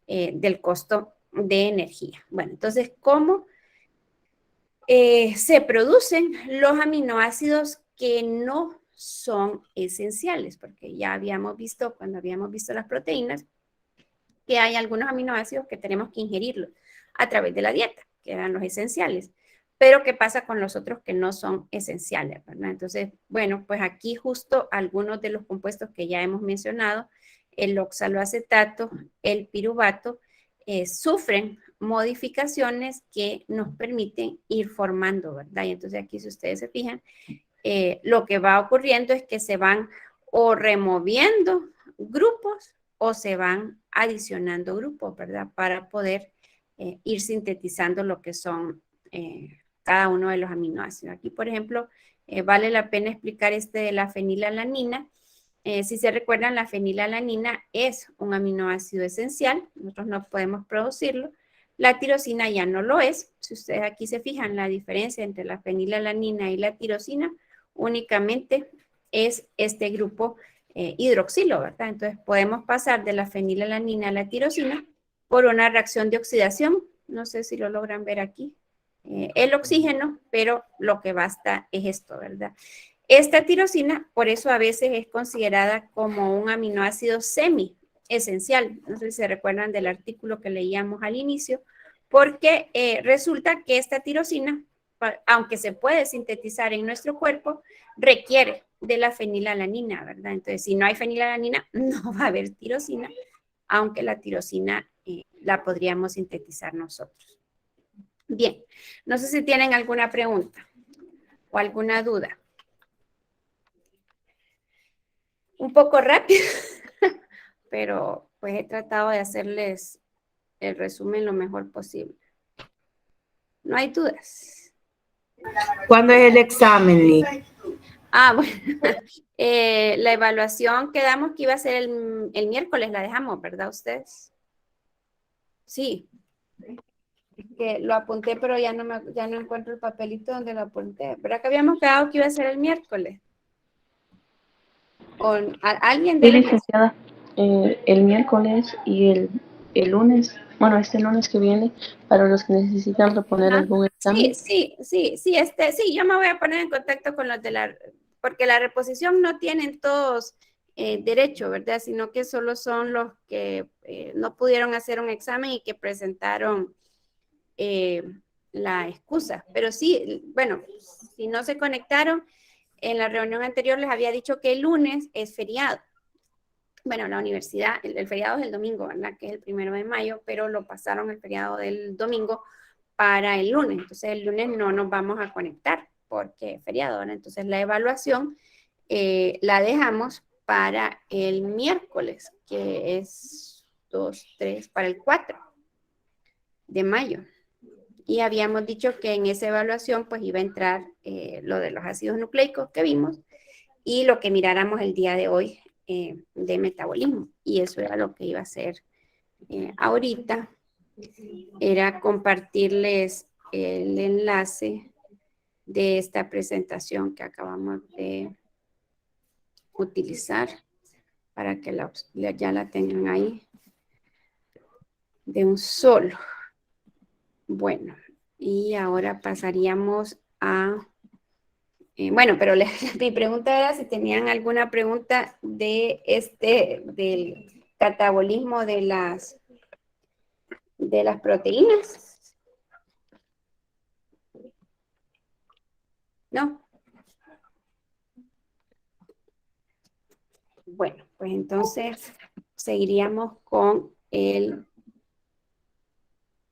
del costo de energía. Bueno, entonces, ¿cómo se producen los aminoácidos que no son esenciales? Porque ya habíamos visto, cuando habíamos visto las proteínas, que hay algunos aminoácidos que tenemos que ingerirlos a través de la dieta, que eran los esenciales. Pero, ¿qué pasa con los otros que no son esenciales, ¿verdad? Entonces, bueno, pues aquí justo algunos de los compuestos que ya hemos mencionado, el oxaloacetato, el piruvato, sufren modificaciones que nos permiten ir formando, ¿verdad? Y entonces aquí, si ustedes se fijan, lo que va ocurriendo es que se van o removiendo grupos o se van adicionando grupos, ¿verdad? Para poder ir sintetizando lo que son cada uno de los aminoácidos. Aquí, por ejemplo, vale la pena explicar de la fenilalanina. Si se recuerdan, la fenilalanina es un aminoácido esencial, nosotros no podemos producirlo. La tirosina ya no lo es. Si ustedes aquí se fijan, la diferencia entre la fenilalanina y la tirosina únicamente es este grupo hidroxilo, ¿verdad? Entonces podemos pasar de la fenilalanina a la tirosina por una reacción de oxidación. No sé si lo logran ver aquí. El oxígeno, pero lo que basta es esto, ¿verdad? Esta tirosina, por eso a veces es considerada como un aminoácido semi-esencial. No sé si se recuerdan del artículo que leíamos al inicio, porque resulta que esta tirosina, aunque se puede sintetizar en nuestro cuerpo, requiere de la fenilalanina, ¿verdad? Entonces, si no hay fenilalanina, no va a haber tirosina, aunque la tirosina la podríamos sintetizar nosotros. Bien, no sé si tienen alguna pregunta o alguna duda. Un poco rápido, pero pues he tratado de hacerles el resumen lo mejor posible. ¿No hay dudas? ¿Cuándo es el examen, Lick? Bueno, la evaluación quedamos que iba a ser el miércoles, la dejamos, ¿verdad ustedes? Sí. Que lo apunté, pero ya no encuentro el papelito donde lo apunté. ¿Verdad que habíamos quedado que iba a ser el miércoles? ¿O alguien de Sí, licenciada, el miércoles y el lunes, bueno, este lunes que viene, para los que necesitan reponer algún examen. Sí, yo me voy a poner en contacto con los de porque la reposición no tienen todos derecho, ¿verdad? Sino que solo son los que no pudieron hacer un examen y que presentaron la excusa. Pero sí, bueno, si no se conectaron, en la reunión anterior les había dicho que el lunes es feriado. Bueno, la universidad, el feriado es el domingo, ¿verdad? Que es el 1 de mayo, pero lo pasaron el feriado del domingo para el lunes. Entonces, el lunes no nos vamos a conectar porque es feriado, ¿verdad? Entonces, la evaluación la dejamos para el miércoles, que es para el 4 de mayo. Y habíamos dicho que en esa evaluación pues iba a entrar lo de los ácidos nucleicos que vimos y lo que miráramos el día de hoy de metabolismo. Y eso era lo que iba a hacer ahorita, era compartirles el enlace de esta presentación que acabamos de utilizar para que ya la tengan ahí de un solo. Bueno, y ahora pasaríamos a... bueno, pero mi pregunta era si tenían alguna pregunta de del catabolismo de las proteínas. ¿No? Bueno, pues entonces seguiríamos con el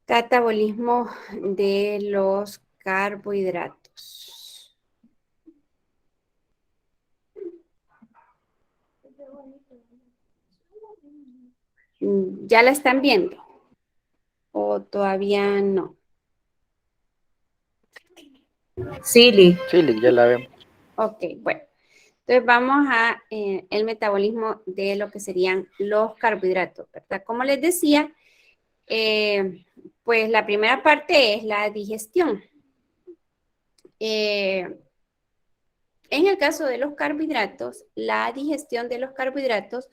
catabolismo de los carbohidratos. ¿Ya la están viendo? ¿O todavía no? Sí, Lick. Sí, Lick, ya la vemos. Ok, bueno. Entonces vamos a el metabolismo de lo que serían los carbohidratos, ¿verdad? Como les decía, pues la primera parte es la digestión. En el caso de los carbohidratos, la digestión de los carbohidratos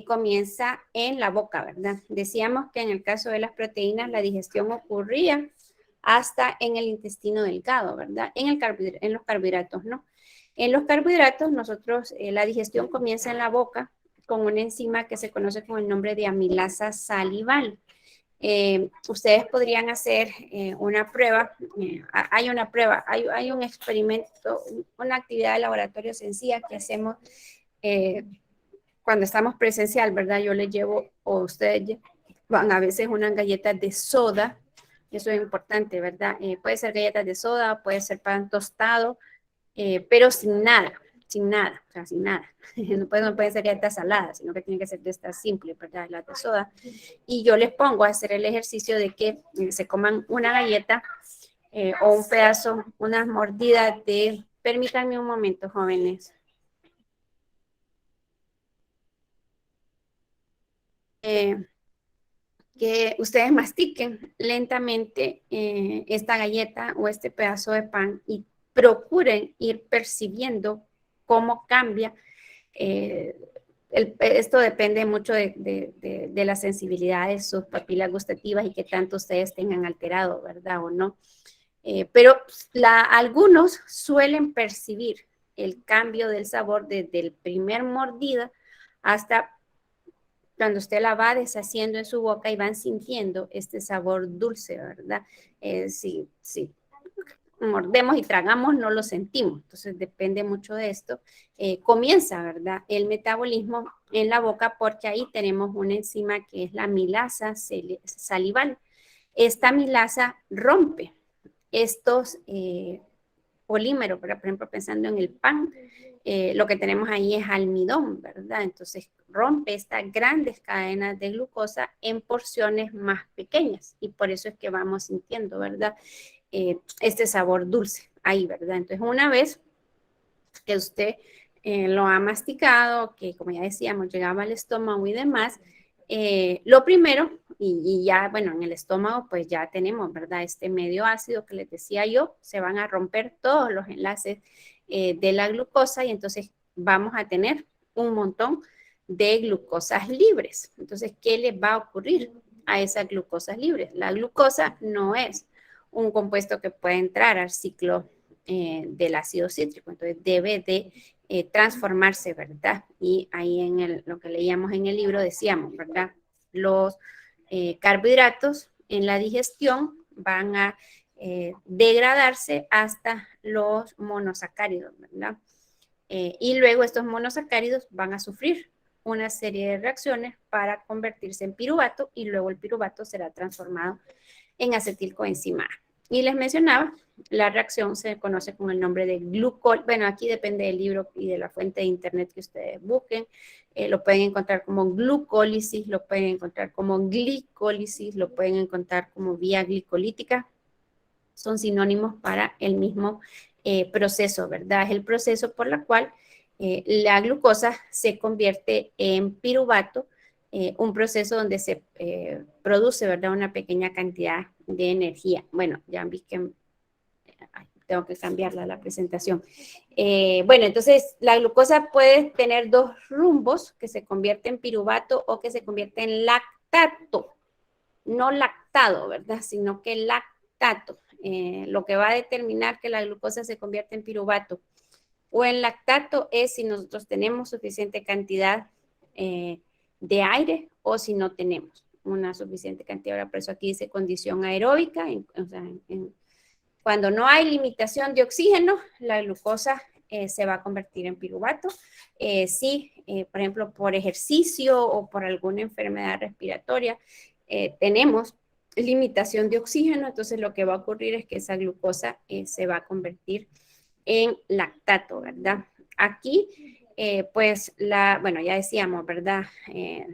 comienza en la boca, ¿verdad? Decíamos que en el caso de las proteínas la digestión ocurría hasta en el intestino delgado, ¿verdad? En los carbohidratos, ¿no? En los carbohidratos nosotros, la digestión comienza en la boca con una enzima que se conoce con el nombre de amilasa salival. Ustedes podrían hacer una prueba, hay un experimento, una actividad de laboratorio sencilla que hacemos cuando estamos presencial, ¿verdad? Yo les llevo, o ustedes van a veces unas galletas de soda, eso es importante, ¿verdad? Puede ser galletas de soda, puede ser pan tostado, pero sin nada, o sea, sin nada. No pueden ser galletas saladas, sino que tienen que ser de estas simples, ¿verdad? Las de soda. Y yo les pongo a hacer el ejercicio de que se coman una galleta o un pedazo, unas mordidas de... Permítanme un momento, jóvenes. Que ustedes mastiquen lentamente esta galleta o este pedazo de pan y procuren ir percibiendo cómo cambia. Esto depende mucho de la sensibilidad de sus papilas gustativas y qué tanto ustedes tengan alterado, ¿verdad? O no. Pero algunos suelen percibir el cambio del sabor desde el primer mordida hasta cuando usted la va deshaciendo en su boca y van sintiendo este sabor dulce, ¿verdad? Si mordemos y tragamos, no lo sentimos. Entonces, depende mucho de esto. Comienza, ¿verdad? El metabolismo en la boca porque ahí tenemos una enzima que es la amilasa salival. Esta amilasa rompe estos polímeros, por ejemplo, pensando en el pan, lo que tenemos ahí es almidón, ¿verdad? Entonces rompe estas grandes cadenas de glucosa en porciones más pequeñas y por eso es que vamos sintiendo, ¿verdad? Este sabor dulce ahí, ¿verdad? Entonces una vez que usted lo ha masticado, que como ya decíamos, llegaba al estómago y demás, lo primero, y ya, bueno, en el estómago pues ya tenemos, ¿verdad? Este medio ácido que les decía yo, se van a romper todos los enlaces de la glucosa y entonces vamos a tener un montón de glucosas libres. Entonces, ¿qué les va a ocurrir a esas glucosas libres? La glucosa no es un compuesto que puede entrar al ciclo del ácido cítrico, entonces debe de transformarse, ¿verdad? Y ahí en lo que leíamos en el libro decíamos, ¿verdad? Los carbohidratos en la digestión van a degradarse hasta los monosacáridos, ¿verdad? Y luego estos monosacáridos van a sufrir una serie de reacciones para convertirse en piruvato y luego el piruvato será transformado en acetilcoenzima A. Y les mencionaba, la reacción se conoce con el nombre de glucol. Bueno, aquí depende del libro y de la fuente de internet que ustedes busquen. Lo pueden encontrar como glucólisis, lo pueden encontrar como glicólisis, lo pueden encontrar como vía glicolítica. son sinónimos para el mismo proceso, ¿verdad? Es el proceso por el cual la glucosa se convierte en piruvato, un proceso donde se produce, ¿verdad?, una pequeña cantidad de energía. Bueno, ya vi que tengo que cambiarla la presentación. Bueno, entonces la glucosa puede tener dos rumbos, que se convierte en piruvato o que se convierte en lactato. No lactado, ¿verdad?, sino que lactato. Lo que va a determinar que la glucosa se convierte en piruvato o en lactato es si nosotros tenemos suficiente cantidad de aire o si no tenemos una suficiente cantidad. Ahora, por eso aquí dice condición aeróbica, cuando no hay limitación de oxígeno, la glucosa se va a convertir en piruvato. Si, por ejemplo, por ejercicio o por alguna enfermedad respiratoria, tenemos limitación de oxígeno, entonces lo que va a ocurrir es que esa glucosa se va a convertir en lactato, ¿verdad? Aquí, pues, bueno, ya decíamos, ¿verdad?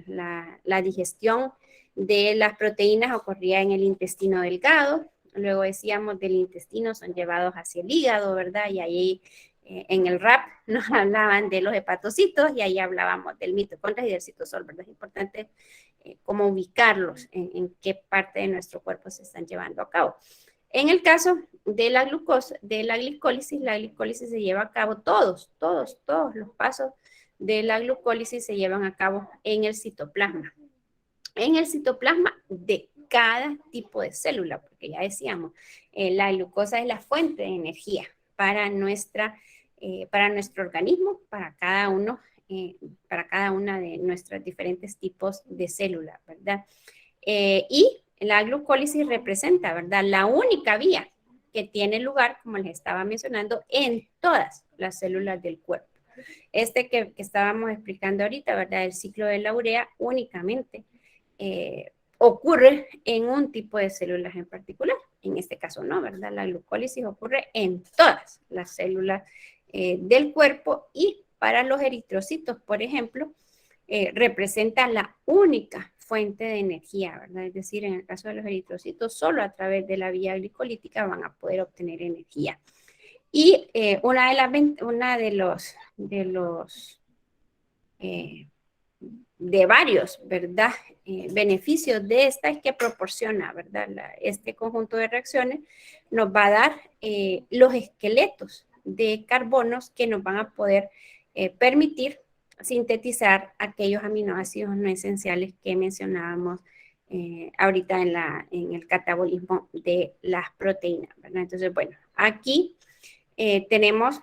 La digestión de las proteínas ocurría en el intestino delgado. Luego decíamos del intestino son llevados hacia el hígado, ¿verdad? Y ahí en el RAP nos hablaban de los hepatocitos y ahí hablábamos del mitocondria y del citosol, ¿verdad? Es importante cómo ubicarlos en qué parte de nuestro cuerpo se están llevando a cabo. En el caso de la glucosa, de la glicólisis se lleva a cabo todos los pasos de la glucólisis se llevan a cabo en el citoplasma. En el citoplasma de cada tipo de célula, porque ya decíamos, la glucosa es la fuente de energía para nuestro organismo, para cada una de nuestros diferentes tipos de células, ¿verdad? Y la glucólisis representa, ¿verdad?, la única vía que tiene lugar, como les estaba mencionando, en todas las células del cuerpo. Que estábamos explicando ahorita, ¿verdad?, el ciclo de la urea únicamente ocurre en un tipo de células en particular. En este caso no, ¿verdad? La glucólisis ocurre en todas las células del cuerpo y para los eritrocitos, por ejemplo, representa la única fuente de energía, ¿verdad? Es decir, en el caso de los eritrocitos, solo a través de la vía glicolítica van a poder obtener energía. Y de varios, ¿verdad?, beneficios de esta es que proporciona, ¿verdad?, este conjunto de reacciones nos va a dar los esqueletos de carbonos que nos van a poder permitir sintetizar aquellos aminoácidos no esenciales que mencionábamos ahorita en el catabolismo de las proteínas, ¿verdad? Entonces, bueno, aquí tenemos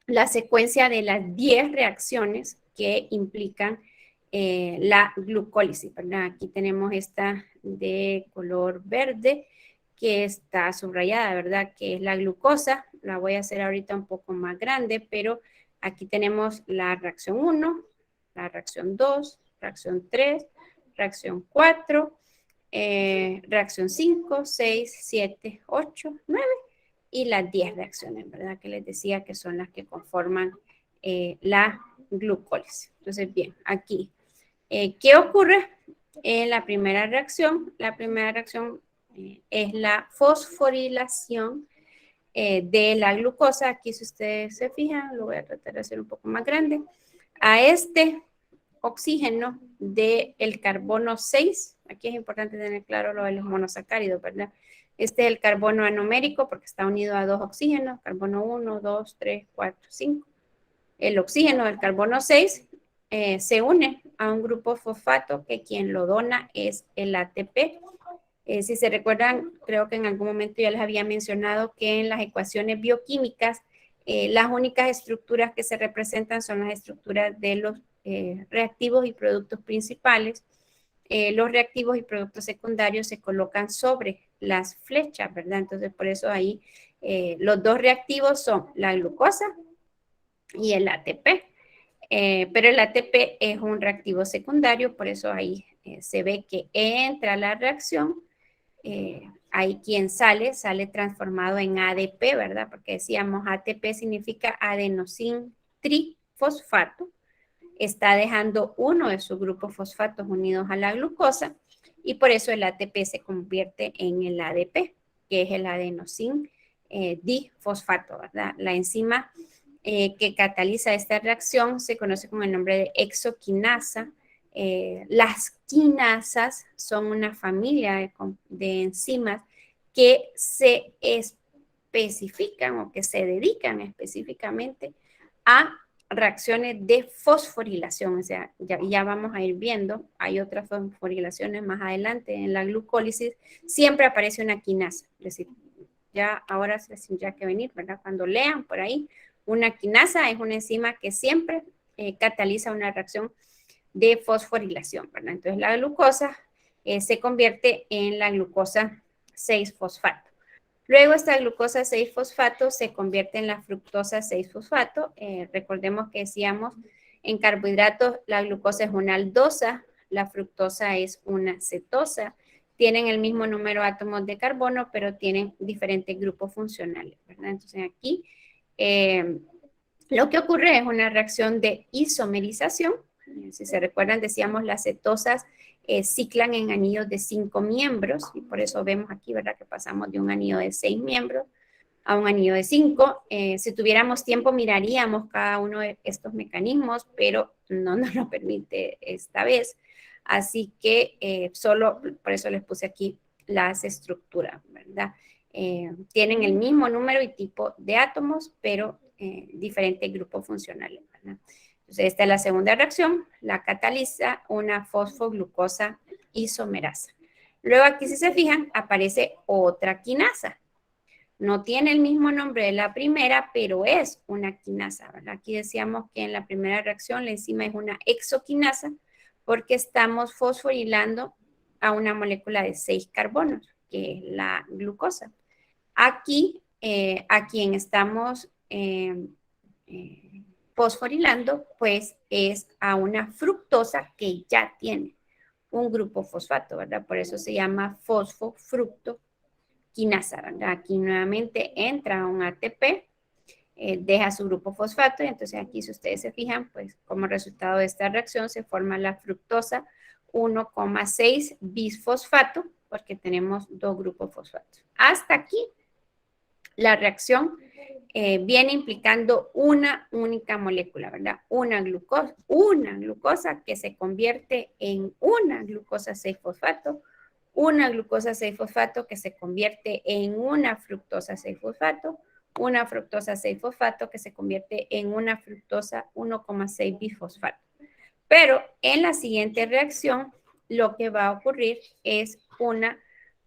la secuencia de las 10 reacciones que implican la glucólisis, ¿verdad? Aquí tenemos esta de color verde que está subrayada, ¿verdad?, que es la glucosa. La voy a hacer ahorita un poco más grande, pero aquí tenemos la reacción 1, la reacción 2, reacción 3, reacción 4, reacción 5, 6, 7, 8, 9 y las 10 reacciones, ¿verdad?, que les decía que son las que conforman la glucólisis. Entonces, bien, aquí, ¿qué ocurre en la primera reacción? La primera reacción es la fosforilación de la glucosa. Aquí, si ustedes se fijan, lo voy a tratar de hacer un poco más grande. A este oxígeno del carbono 6, aquí es importante tener claro lo de los monosacáridos, ¿verdad? Este es el carbono anomérico porque está unido a 2 oxígenos, carbono 1, 2, 3, 4, 5. El oxígeno del carbono 6 se une a un grupo fosfato que quien lo dona es el ATP. Si se recuerdan, creo que en algún momento ya les había mencionado que en las ecuaciones bioquímicas las únicas estructuras que se representan son las estructuras de los reactivos y productos principales. Los reactivos y productos secundarios se colocan sobre las flechas, ¿verdad? Entonces, por eso ahí los dos reactivos son la glucosa y el ATP. Pero el ATP es un reactivo secundario, por eso ahí se ve que entra la reacción, ahí quien sale transformado en ADP, ¿verdad? Porque decíamos ATP significa adenosín trifosfato, está dejando uno de sus grupos fosfatos unidos a la glucosa y por eso el ATP se convierte en el ADP. que es el adenosin difosfato, ¿verdad? La enzima que cataliza esta reacción se conoce con el nombre de exoquinasa. Las quinasas son una familia de enzimas que se especifican o que se dedican específicamente a reacciones de fosforilación. O sea, ya vamos a ir viendo, hay otras fosforilaciones más adelante en la glucólisis, siempre aparece una quinasa. Es decir, ya ahora se tendría que venir, ¿verdad? Cuando lean por ahí, una quinasa es una enzima que siempre cataliza una reacción de fosforilación, ¿verdad? Entonces la glucosa se convierte en la glucosa 6-fosfato. Luego esta glucosa 6-fosfato se convierte en la fructosa 6-fosfato. Recordemos que decíamos en carbohidratos la glucosa es una aldosa, la fructosa es una cetosa. Tienen el mismo número de átomos de carbono, pero tienen diferentes grupos funcionales, ¿verdad? Entonces aquí lo que ocurre es una reacción de isomerización. Si se recuerdan, decíamos las cetosas ciclan en anillos de 5 miembros y por eso vemos aquí, ¿verdad? Que pasamos de un anillo de 6 miembros a un anillo de 5. Si tuviéramos tiempo miraríamos cada uno de estos mecanismos, pero no nos lo permite esta vez. Así que solo por eso les puse aquí las estructuras, ¿verdad? Tienen el mismo número y tipo de átomos, pero diferentes grupos funcionales, ¿verdad? Entonces, esta es la segunda reacción, la cataliza una fosfoglucosa isomerasa. Luego aquí, si se fijan, aparece otra quinasa. No tiene el mismo nombre de la primera, pero es una quinasa, ¿verdad? Aquí decíamos que en la primera reacción la enzima es una exoquinasa porque estamos fosforilando a una molécula de 6 carbonos, que es la glucosa. Aquí, a quien estamos fosforilando, pues es a una fructosa que ya tiene un grupo fosfato, ¿verdad? Por eso se llama fosfofructoquinasa, ¿verdad? Aquí nuevamente entra un ATP, deja su grupo fosfato y entonces aquí, si ustedes se fijan, pues como resultado de esta reacción se forma la fructosa 1,6 bisfosfato porque tenemos 2 grupos fosfatos. Hasta aquí la reacción viene implicando una única molécula, ¿verdad? Una glucosa que se convierte en una glucosa 6-fosfato, una glucosa 6-fosfato que se convierte en una fructosa 6-fosfato, una fructosa 6-fosfato que se convierte en una fructosa 1,6 bifosfato. Pero en la siguiente reacción, lo que va a ocurrir es una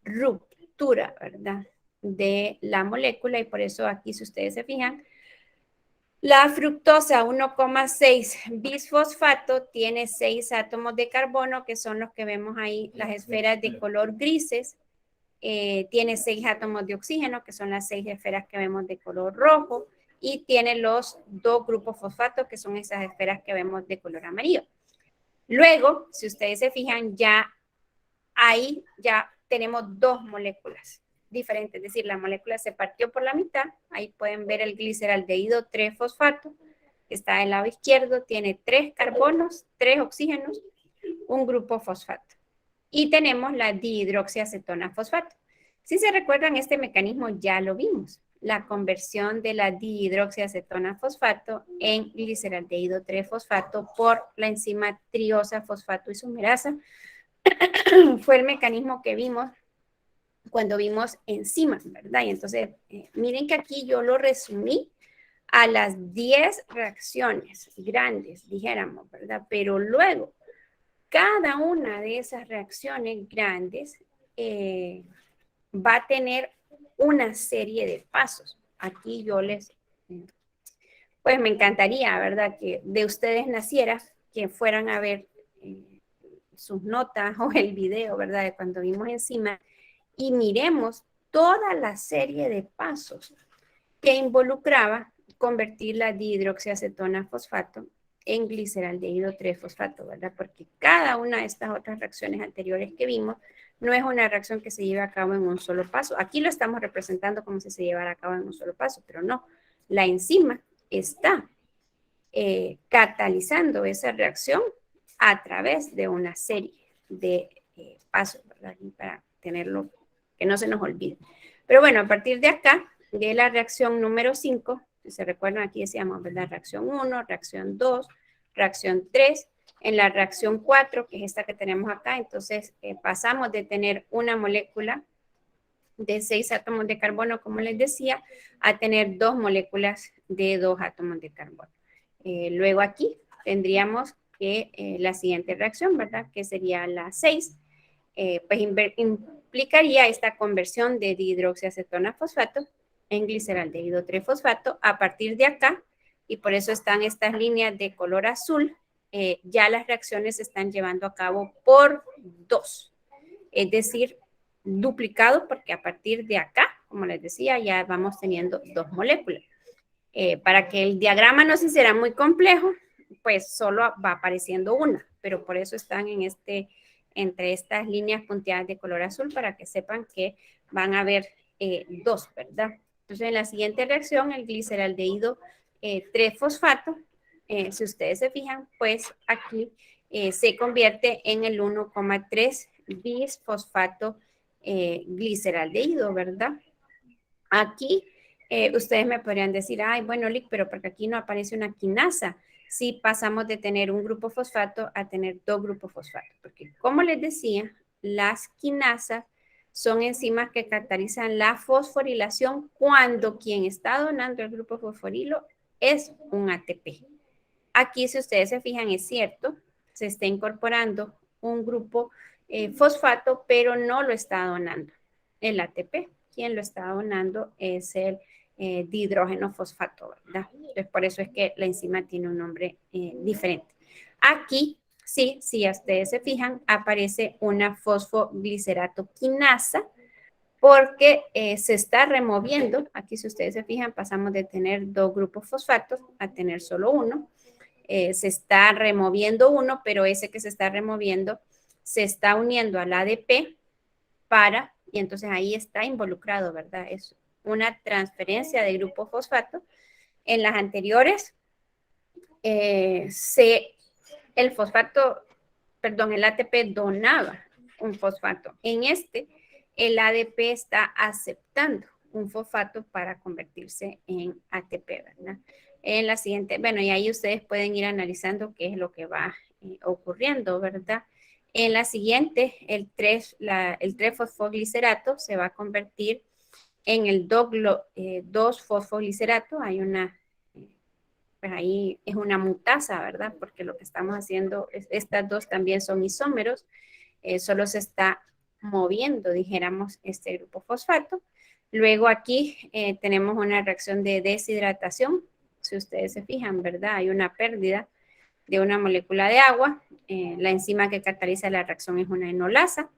ruptura, ¿verdad?, de la molécula y por eso aquí, si ustedes se fijan, la fructosa 1,6 bisfosfato tiene 6 átomos de carbono, que son los que vemos ahí, las esferas de color grises. Tiene 6 átomos de oxígeno, que son las 6 esferas que vemos de color rojo, y tiene los 2 grupos fosfatos, que son esas esferas que vemos de color amarillo. Luego, si ustedes se fijan, ya ahí ya tenemos 2 moléculas diferentes, es decir, la molécula se partió por la mitad. Ahí pueden ver el gliceraldehído 3-fosfato, que está del lado izquierdo, tiene 3 carbonos, 3 oxígenos, un grupo fosfato. Y tenemos la dihidroxiacetona fosfato. Si se recuerdan, este mecanismo ya lo vimos, la conversión de la dihidroxiacetona fosfato en gliceraldehído 3-fosfato por la enzima triosa fosfato isomerasa. Fue el mecanismo que vimos cuando vimos enzimas, ¿verdad? Y entonces, miren que aquí yo lo resumí a las 10 reacciones grandes, dijéramos, ¿verdad? Pero luego, cada una de esas reacciones grandes va a tener una serie de pasos. Aquí yo pues me encantaría, ¿verdad?, que de ustedes naciera, que fueran a ver sus notas o el video, ¿verdad?, de cuando vimos enzimas, y miremos toda la serie de pasos que involucraba convertir la dihidroxiacetona fosfato en gliceraldehído 3-fosfato, ¿verdad? Porque cada una de estas otras reacciones anteriores que vimos no es una reacción que se lleva a cabo en un solo paso. Aquí lo estamos representando como si se llevara a cabo en un solo paso, pero no. La enzima está catalizando esa reacción a través de una serie de pasos, ¿verdad? Y para tenerlo, que no se nos olvide. Pero bueno, a partir de acá, de la reacción número 5, si se recuerdan, aquí decíamos, ¿verdad? Reacción 1, reacción 2, reacción 3. En la reacción 4, que es esta que tenemos acá, entonces pasamos de tener una molécula de 6 átomos de carbono, como les decía, a tener 2 moléculas de 2 átomos de carbono. Luego aquí tendríamos que la siguiente reacción, ¿verdad? Que sería la 6, pues implicaría esta conversión de dihidroxiacetona fosfato en gliceraldehído 3-fosfato a partir de acá, y por eso están estas líneas de color azul. Ya las reacciones se están llevando a cabo por 2, es decir, duplicado, porque a partir de acá, como les decía, ya vamos teniendo 2 moléculas. Para que el diagrama no se hiciera muy complejo, pues solo va apareciendo una, pero por eso están entre estas líneas punteadas de color azul, para que sepan que van a haber 2, ¿verdad? Entonces, en la siguiente reacción, el gliceraldehído 3-fosfato, si ustedes se fijan, pues aquí se convierte en el 1,3 bisfosfato gliceraldehído, ¿verdad? Aquí ustedes me podrían decir, ay, bueno, Lick, pero porque aquí no aparece una quinasa si pasamos de tener un grupo fosfato a tener 2 grupos fosfato. Porque, como les decía, las quinasas son enzimas que catalizan la fosforilación cuando quien está donando el grupo fosforilo es un ATP. Aquí, si ustedes se fijan, es cierto, se está incorporando un grupo fosfato, pero no lo está donando el ATP. Quien lo está donando es el dihidrógeno fosfato, ¿verdad? Entonces, por eso es que la enzima tiene un nombre diferente. Aquí, sí, si ustedes se fijan, aparece una fosfoglicerato quinasa, porque se está removiendo. Aquí, si ustedes se fijan, pasamos de tener 2 grupos fosfatos a tener solo uno. Se está removiendo uno, pero ese que se está removiendo se está uniendo al ADP y entonces ahí está involucrado, ¿verdad? Es una transferencia de grupo fosfato. En las anteriores, el ATP donaba un fosfato. En el ADP está aceptando un fosfato para convertirse en ATP, ¿verdad? En la siguiente, bueno, y ahí ustedes pueden ir analizando qué es lo que va ocurriendo, ¿verdad? En la siguiente, el 3-fosfoglicerato se va a convertir en el 2-fosfoglicerato. Hay pues ahí es una mutasa, ¿verdad? Porque lo que estamos haciendo, estas dos también son isómeros, solo se está moviendo, dijéramos, este grupo fosfato. Luego aquí tenemos una reacción de deshidratación. Si ustedes se fijan, ¿verdad? Hay una pérdida de una molécula de agua. La enzima que cataliza la reacción es una enolasa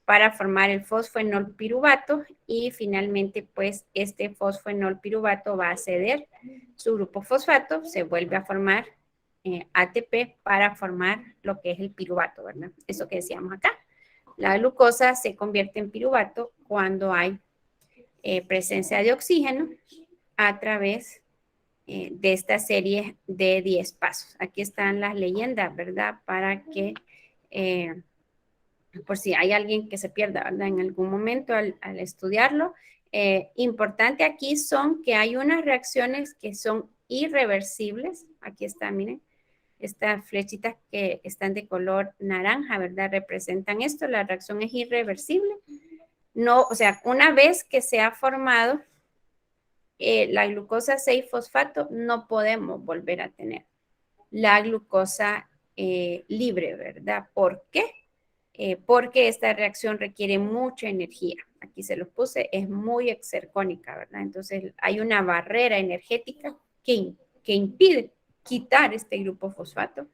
para formar el fosfoenolpiruvato, y finalmente pues este fosfoenolpiruvato va a ceder su grupo fosfato, se vuelve a formar ATP para formar lo que es el piruvato, ¿verdad? Eso que decíamos acá. La glucosa se convierte en piruvato cuando hay presencia de oxígeno a través de esta serie de 10 pasos. Aquí están las leyendas, ¿verdad? Para que, por si hay alguien que se pierda, ¿verdad? En algún momento al estudiarlo. Importante aquí son que hay unas reacciones que son irreversibles. Aquí está, miren. Estas flechitas que están de color naranja, ¿verdad? Representan esto. La reacción es irreversible. No, o sea, una vez que se ha formado la glucosa 6-fosfato, no podemos volver a tener la glucosa libre, ¿verdad? ¿Por qué? Porque esta reacción requiere mucha energía. Aquí se los puse, es muy exergónica, ¿verdad? Entonces hay una barrera energética que impide quitar este grupo fosfato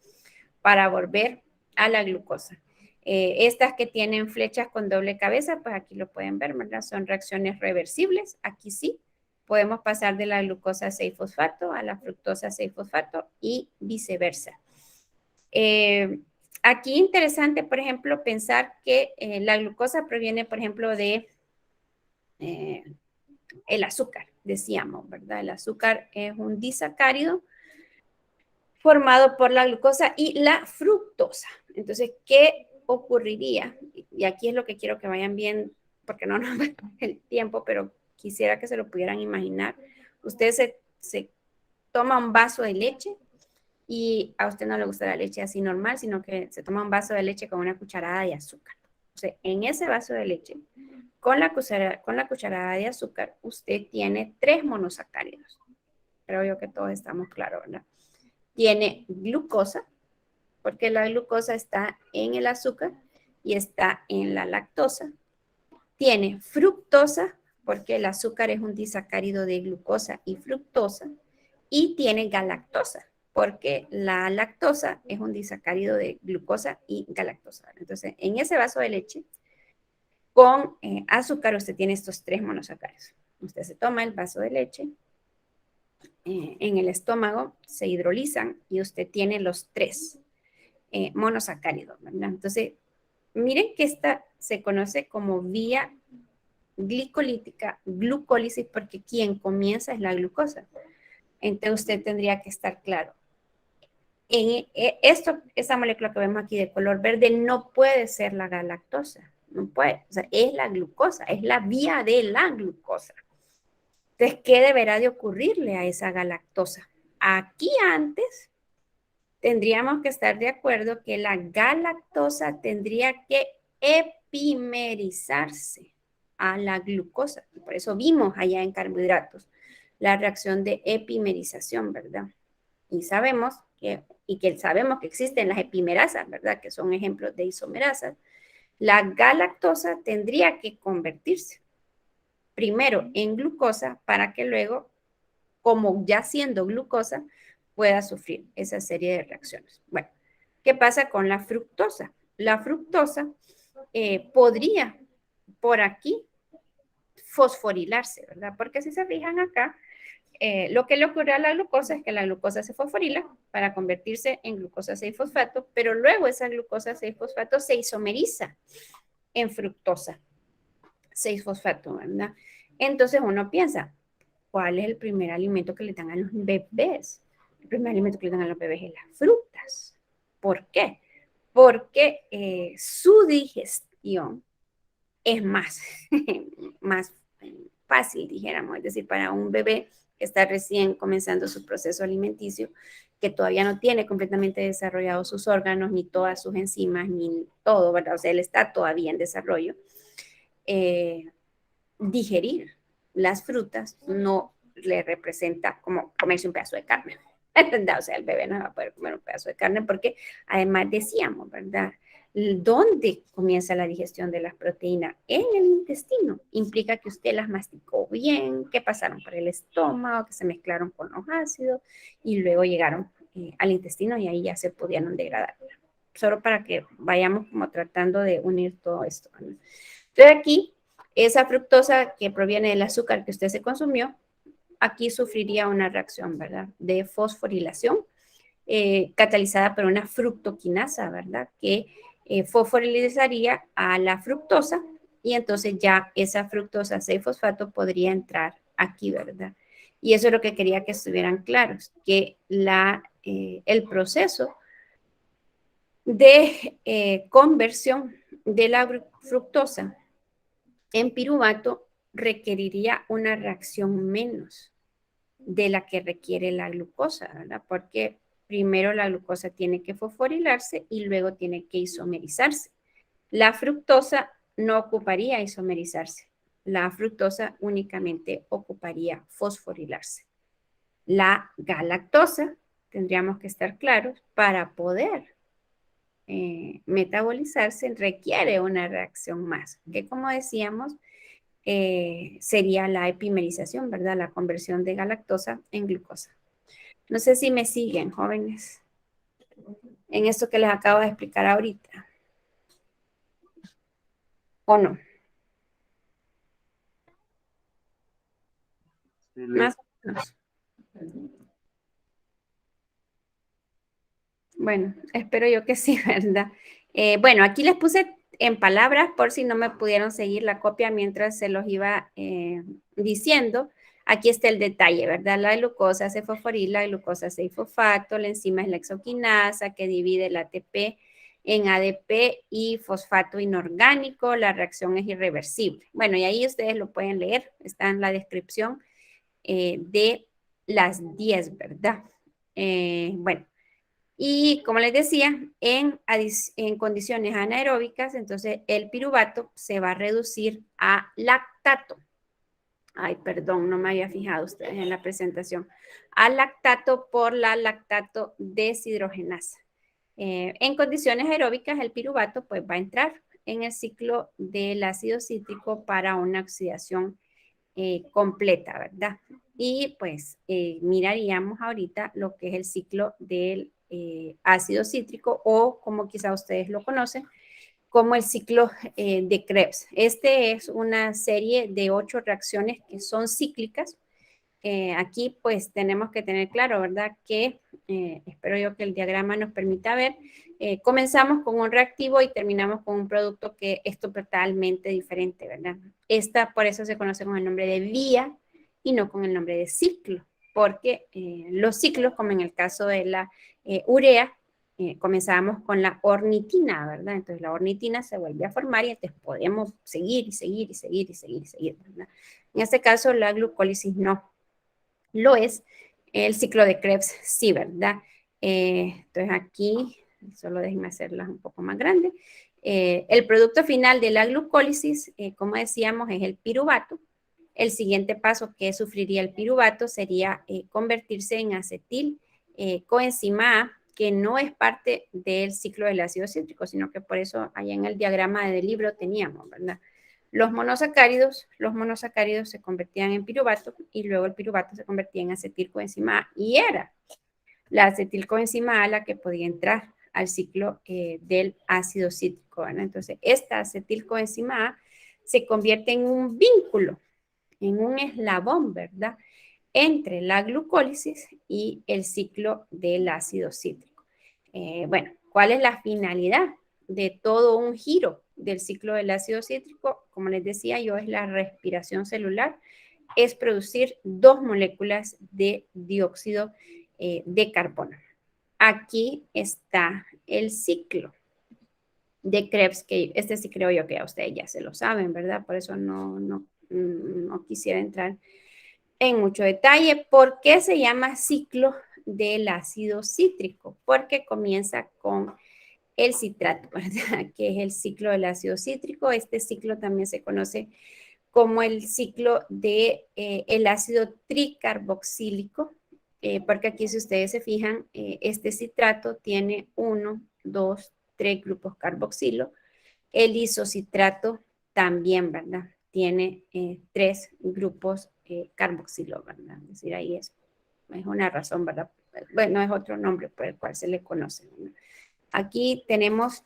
para volver a la glucosa. Estas que tienen flechas con doble cabeza, pues aquí lo pueden ver, ¿verdad? Son reacciones reversibles. Aquí sí podemos pasar de la glucosa 6-fosfato a la fructosa 6-fosfato y viceversa. Aquí interesante, por ejemplo, pensar que la glucosa proviene, por ejemplo, de el azúcar, decíamos, ¿verdad? El azúcar es un disacárido formado por la glucosa y la fructosa. Entonces, ¿qué ocurriría? Y aquí es lo que quiero que vayan porque no nos da el tiempo, pero quisiera que se lo pudieran imaginar. Usted se toma un vaso de leche y a usted no le gusta la leche así normal, sino que se toma un vaso de leche con una cucharada de azúcar. O sea, en ese vaso de leche, con la cucharada de azúcar, usted tiene 3 monosacáridos. Creo yo que todos estamos claros, ¿verdad? Tiene glucosa, porque la glucosa está en el azúcar y está en la lactosa. Tiene fructosa, porque el azúcar es un disacárido de glucosa y fructosa. Y tiene galactosa, porque la lactosa es un disacárido de glucosa y galactosa. Entonces, en ese vaso de leche, con azúcar, usted tiene estos 3 monosacáridos. Usted se toma el vaso de leche, en el estómago se hidrolizan y usted tiene los 3 monosacáridos, ¿verdad? Entonces, miren que esta se conoce como vía glicolítica, glucólisis, porque quien comienza es la glucosa. Entonces, usted tendría que estar claro. Esa molécula que vemos aquí de color verde no puede ser la galactosa. No puede. O sea, es la glucosa, es la vía de la glucosa. Entonces, ¿qué deberá de ocurrirle a esa galactosa? Aquí antes tendríamos que estar de acuerdo que la galactosa tendría que epimerizarse a la glucosa. Por eso vimos allá en carbohidratos la reacción de epimerización, ¿verdad? Y sabemos que existen las epimerasas, ¿verdad? Que son ejemplos de isomerasas. La galactosa tendría que convertirse primero en glucosa para que luego, como ya siendo glucosa, pueda sufrir esa serie de reacciones. Bueno, ¿qué pasa con la fructosa? La fructosa podría por aquí fosforilarse, ¿verdad? Porque si se fijan acá, lo que le ocurre a la glucosa es que la glucosa se fosforila para convertirse en glucosa 6-fosfato, pero luego esa glucosa 6-fosfato se isomeriza en fructosa 6-fosfato, ¿verdad? Entonces uno piensa, ¿cuál es el primer alimento que le dan a los bebés? El primer alimento que le dan a los bebés es las frutas. ¿Por qué? Porque su digestión es más fácil, dijéramos. Es decir, para un bebé que está recién comenzando su proceso alimenticio, que todavía no tiene completamente desarrollados sus órganos, ni todas sus enzimas, ni todo, ¿verdad? O sea, él está todavía en desarrollo. Digerir las frutas no le representa como comerse un pedazo de carne, ¿verdad? O sea, el bebé no va a poder comer un pedazo de carne porque además decíamos, ¿verdad? ¿Dónde comienza la digestión de las proteínas? En el intestino. Implica que usted las masticó bien, que pasaron por el estómago, que se mezclaron con los ácidos y luego llegaron al intestino y ahí ya se pudieron degradar. Solo para que vayamos como tratando de unir todo esto, ¿no? Entonces aquí, esa fructosa que proviene del azúcar que usted se consumió, aquí sufriría una reacción, ¿verdad? De fosforilación catalizada por una fructoquinasa, ¿verdad? Que fosforilizaría a la fructosa y entonces ya esa fructosa 6-fosfato podría entrar aquí, ¿verdad? Y eso es lo que quería que estuvieran claros, que el proceso de conversión de la fructosa en piruvato requeriría una reacción menos de la que requiere la glucosa, ¿verdad? Porque primero la glucosa tiene que fosforilarse y luego tiene que isomerizarse. La fructosa no ocuparía isomerizarse. La fructosa únicamente ocuparía fosforilarse. La galactosa, tendríamos que estar claros, para poder metabolizarse requiere una reacción más, que como decíamos, sería la epimerización, ¿verdad? La conversión de galactosa en glucosa. No sé si me siguen, jóvenes, en esto que les acabo de explicar ahorita. ¿O no? Más o menos. Bueno, espero yo que sí, ¿verdad? Bueno, aquí les puse en palabras por si no me pudieron seguir la copia mientras se los iba diciendo. Aquí está el detalle, ¿verdad? La glucosa se fosforila, la glucosa 6-fosfato, la enzima es la exoquinasa que divide el ATP en ADP y fosfato inorgánico, la reacción es irreversible. Bueno, y ahí ustedes lo pueden leer, está en la descripción de las 10, ¿verdad? Bueno, y como les decía, en condiciones anaeróbicas, entonces el piruvato se va a reducir a lactato. Ay, perdón, no me había fijado ustedes en la presentación. A lactato por la lactato deshidrogenasa. En condiciones aeróbicas, el piruvato pues va a entrar en el ciclo del ácido cítrico para una oxidación completa, ¿verdad? Y pues miraríamos ahorita lo que es el ciclo del ácido cítrico o como quizá ustedes lo conocen, como el ciclo de Krebs. Este es una serie de 8 reacciones que son cíclicas. Aquí pues tenemos que tener claro, ¿verdad? Que espero yo que el diagrama nos permita ver. Comenzamos con un reactivo y terminamos con un producto que es totalmente diferente, ¿verdad? Esta por eso se conoce con el nombre de vía y no con el nombre de ciclo, porque los ciclos, como en el caso de la urea, comenzábamos con la ornitina, ¿verdad? Entonces la ornitina se vuelve a formar y entonces podemos seguir y seguir y seguir y seguir y seguir, ¿verdad? En este caso la glucólisis no lo es. El ciclo de Krebs sí, ¿verdad? Entonces aquí, solo déjenme hacerlas un poco más grandes. El producto final de la glucólisis, como decíamos, es el piruvato. El siguiente paso que sufriría el piruvato sería convertirse en acetil coenzima A, que no es parte del ciclo del ácido cítrico, sino que por eso allá en el diagrama del libro teníamos, ¿verdad? Los monosacáridos se convertían en piruvato y luego el piruvato se convertía en acetilcoenzima A y era la acetilcoenzima A la que podía entrar al ciclo del ácido cítrico, ¿verdad? Entonces, esta acetilcoenzima A se convierte en un vínculo, en un eslabón, ¿verdad? Entre la glucólisis y el ciclo del ácido cítrico. Bueno, ¿cuál es la finalidad de todo un giro del ciclo del ácido cítrico? Como les decía yo, es la respiración celular, es producir 2 moléculas de dióxido de carbono. Aquí está el ciclo de Krebs, que este sí creo yo que a ustedes ya se lo saben, ¿verdad? Por eso no quisiera entrar en mucho detalle. ¿Por qué se llama ciclo del ácido cítrico? Porque comienza con el citrato, ¿verdad? Que es el ciclo del ácido cítrico. Este ciclo también se conoce como el ciclo de el ácido tricarboxílico, porque aquí si ustedes se fijan, este citrato tiene 1, 2, 3 grupos carboxilo. El isocitrato también, ¿verdad? Tiene 3 grupos carboxilo, ¿verdad? Es decir, ahí es una razón, ¿verdad? Bueno, es otro nombre por el cual se le conoce, ¿verdad? Aquí tenemos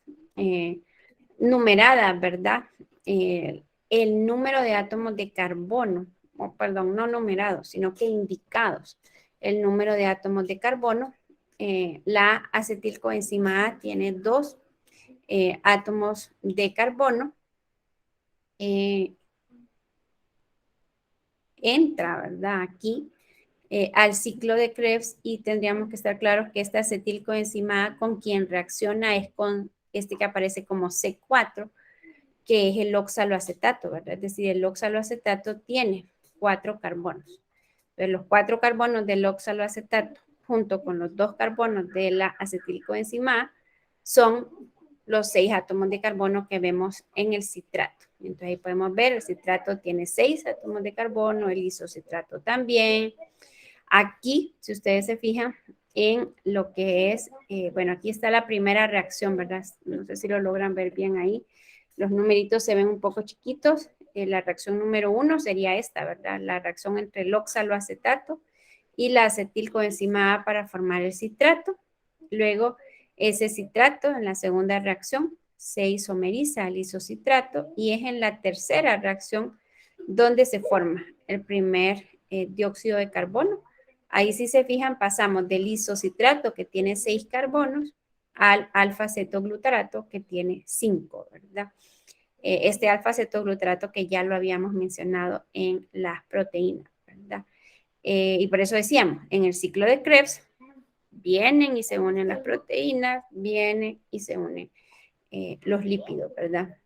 numerada, ¿verdad? El número de átomos de carbono, o perdón, no numerados, sino que indicados. El número de átomos de carbono, la acetilcoenzima A tiene 2 átomos de carbono. Entra, ¿verdad? Aquí al ciclo de Krebs y tendríamos que estar claros que esta acetilcoenzima A con quien reacciona es con este que aparece como C4, que es el oxaloacetato, ¿verdad? Es decir, el oxaloacetato tiene 4 carbonos. Entonces, los 4 carbonos del oxaloacetato junto con los 2 carbonos de la acetilcoenzima A son los 6 átomos de carbono que vemos en el citrato. Entonces, ahí podemos ver, el citrato tiene 6 átomos de carbono, el isocitrato también. Aquí, si ustedes se fijan en lo que es, bueno, aquí está la primera reacción, ¿verdad? No sé si lo logran ver bien ahí. Los numeritos se ven un poco chiquitos. La reacción número 1 sería esta, ¿verdad? La reacción entre el oxaloacetato y la acetilcoenzima A para formar el citrato. Luego, ese citrato en la segunda reacción se isomeriza al isocitrato y es en la tercera reacción donde se forma el primer dióxido de carbono. Ahí si se fijan pasamos del isocitrato que tiene 6 carbonos al alfa-cetoglutarato que tiene 5, ¿verdad? Este alfa-cetoglutarato que ya lo habíamos mencionado en las proteínas, ¿verdad? Y por eso decíamos, en el ciclo de Krebs vienen y se unen las proteínas, vienen y se unen los lípidos, ¿verdad?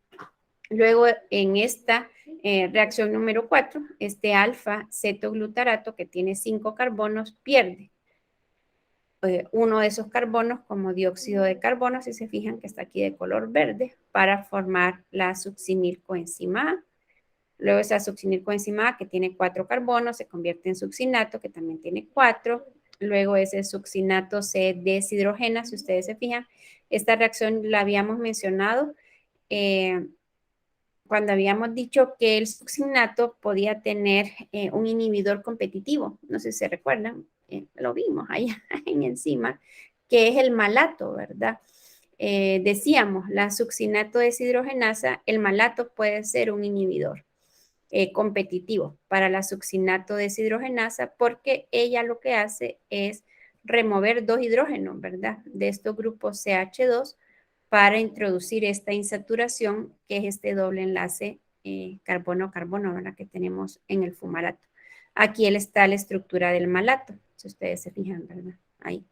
Luego, en esta reacción número 4, este alfa-cetoglutarato que tiene 5 carbonos pierde uno de esos carbonos como dióxido de carbono, si se fijan que está aquí de color verde, para formar la succinilcoenzima A. Luego esa succinilcoenzima A, que tiene 4 carbonos, se convierte en succinato, que también tiene 4. Luego ese succinato se deshidrogena, si ustedes se fijan. Esta reacción la habíamos mencionado cuando habíamos dicho que el succinato podía tener un inhibidor competitivo. No sé si se recuerdan, lo vimos allá en enzima, que es el malato, ¿verdad? Decíamos, la succinato deshidrogenasa, el malato puede ser un inhibidor competitivo para la succinato deshidrogenasa porque ella lo que hace es remover 2 hidrógenos, ¿verdad? De estos grupos CH2 para introducir esta insaturación que es este doble enlace carbono-carbono, ¿verdad? Que tenemos en el fumarato. Aquí está la estructura del malato, si ustedes se fijan, ¿verdad? Ahí.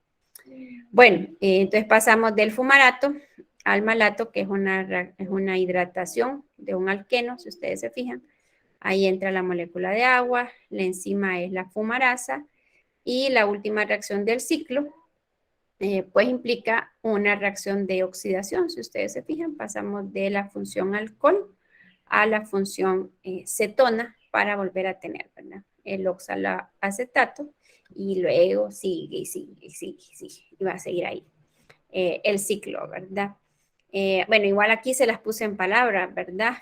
Bueno, entonces pasamos del fumarato al malato, que es una hidratación de un alqueno, si ustedes se fijan. Ahí entra la molécula de agua, la enzima es la fumarasa y la última reacción del ciclo, pues implica una reacción de oxidación. Si ustedes se fijan, pasamos de la función alcohol a la función cetona para volver a tener, ¿verdad? El oxaloacetato y luego sigue, y va a seguir ahí el ciclo, ¿verdad? Bueno, igual aquí se las puse en palabras, ¿verdad?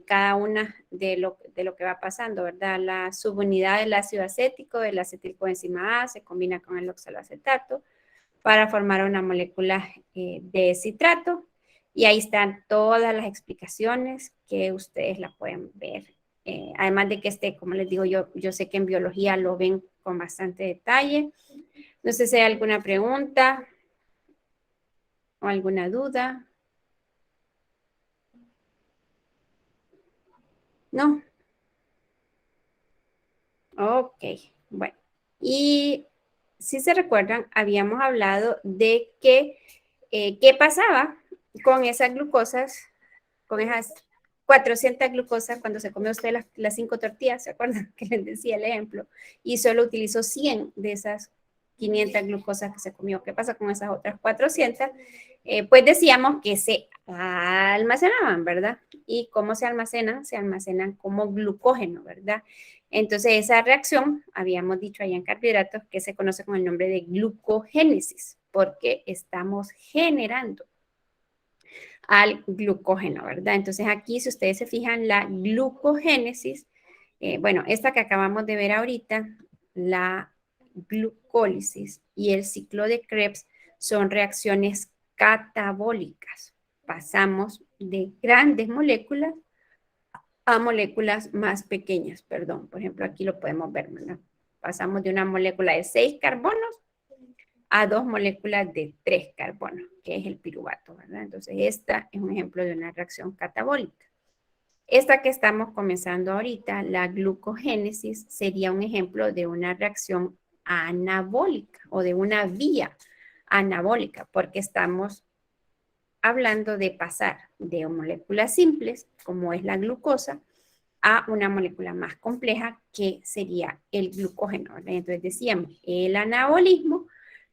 Cada una de lo que va pasando, ¿verdad? La subunidad del ácido acético, de la acetilcoenzima A, se combina con el oxaloacetato para formar una molécula de citrato. Y ahí están todas las explicaciones que ustedes la pueden ver. Además de que como les digo, yo sé que en biología lo ven con bastante detalle. No sé si hay alguna pregunta o alguna duda. ¿No? Ok, bueno. Y si se recuerdan, habíamos hablado de que qué pasaba con esas glucosas, con esas 400 glucosas cuando se comió usted las 5 tortillas, ¿se acuerdan que les decía el ejemplo? Y solo utilizó 100 de esas 500 glucosas que se comió. ¿Qué pasa con esas otras 400? Pues decíamos que se almacenaban, ¿verdad? ¿Y cómo se almacenan? Se almacenan como glucógeno, ¿verdad? Entonces, esa reacción, habíamos dicho allá en carbohidratos, que se conoce con el nombre de glucogénesis, porque estamos generando al glucógeno, ¿verdad? Entonces, aquí, si ustedes se fijan, la glucogénesis, bueno, esta que acabamos de ver ahorita, la glucólisis y el ciclo de Krebs son reacciones catabólicas. Pasamos de grandes moléculas a moléculas más pequeñas, perdón. Por ejemplo, aquí lo podemos ver, ¿verdad? Pasamos de una molécula de 6 carbonos a 2 moléculas de 3 carbonos, que es el piruvato, ¿verdad? Entonces, esta es un ejemplo de una reacción catabólica. Esta que estamos comenzando ahorita, la glucogénesis, sería un ejemplo de una reacción anabólica o de una vía anabólica, porque estamos hablando de pasar de moléculas simples, como es la glucosa, a una molécula más compleja, que sería el glucógeno, ¿verdad? Entonces decíamos, el anabolismo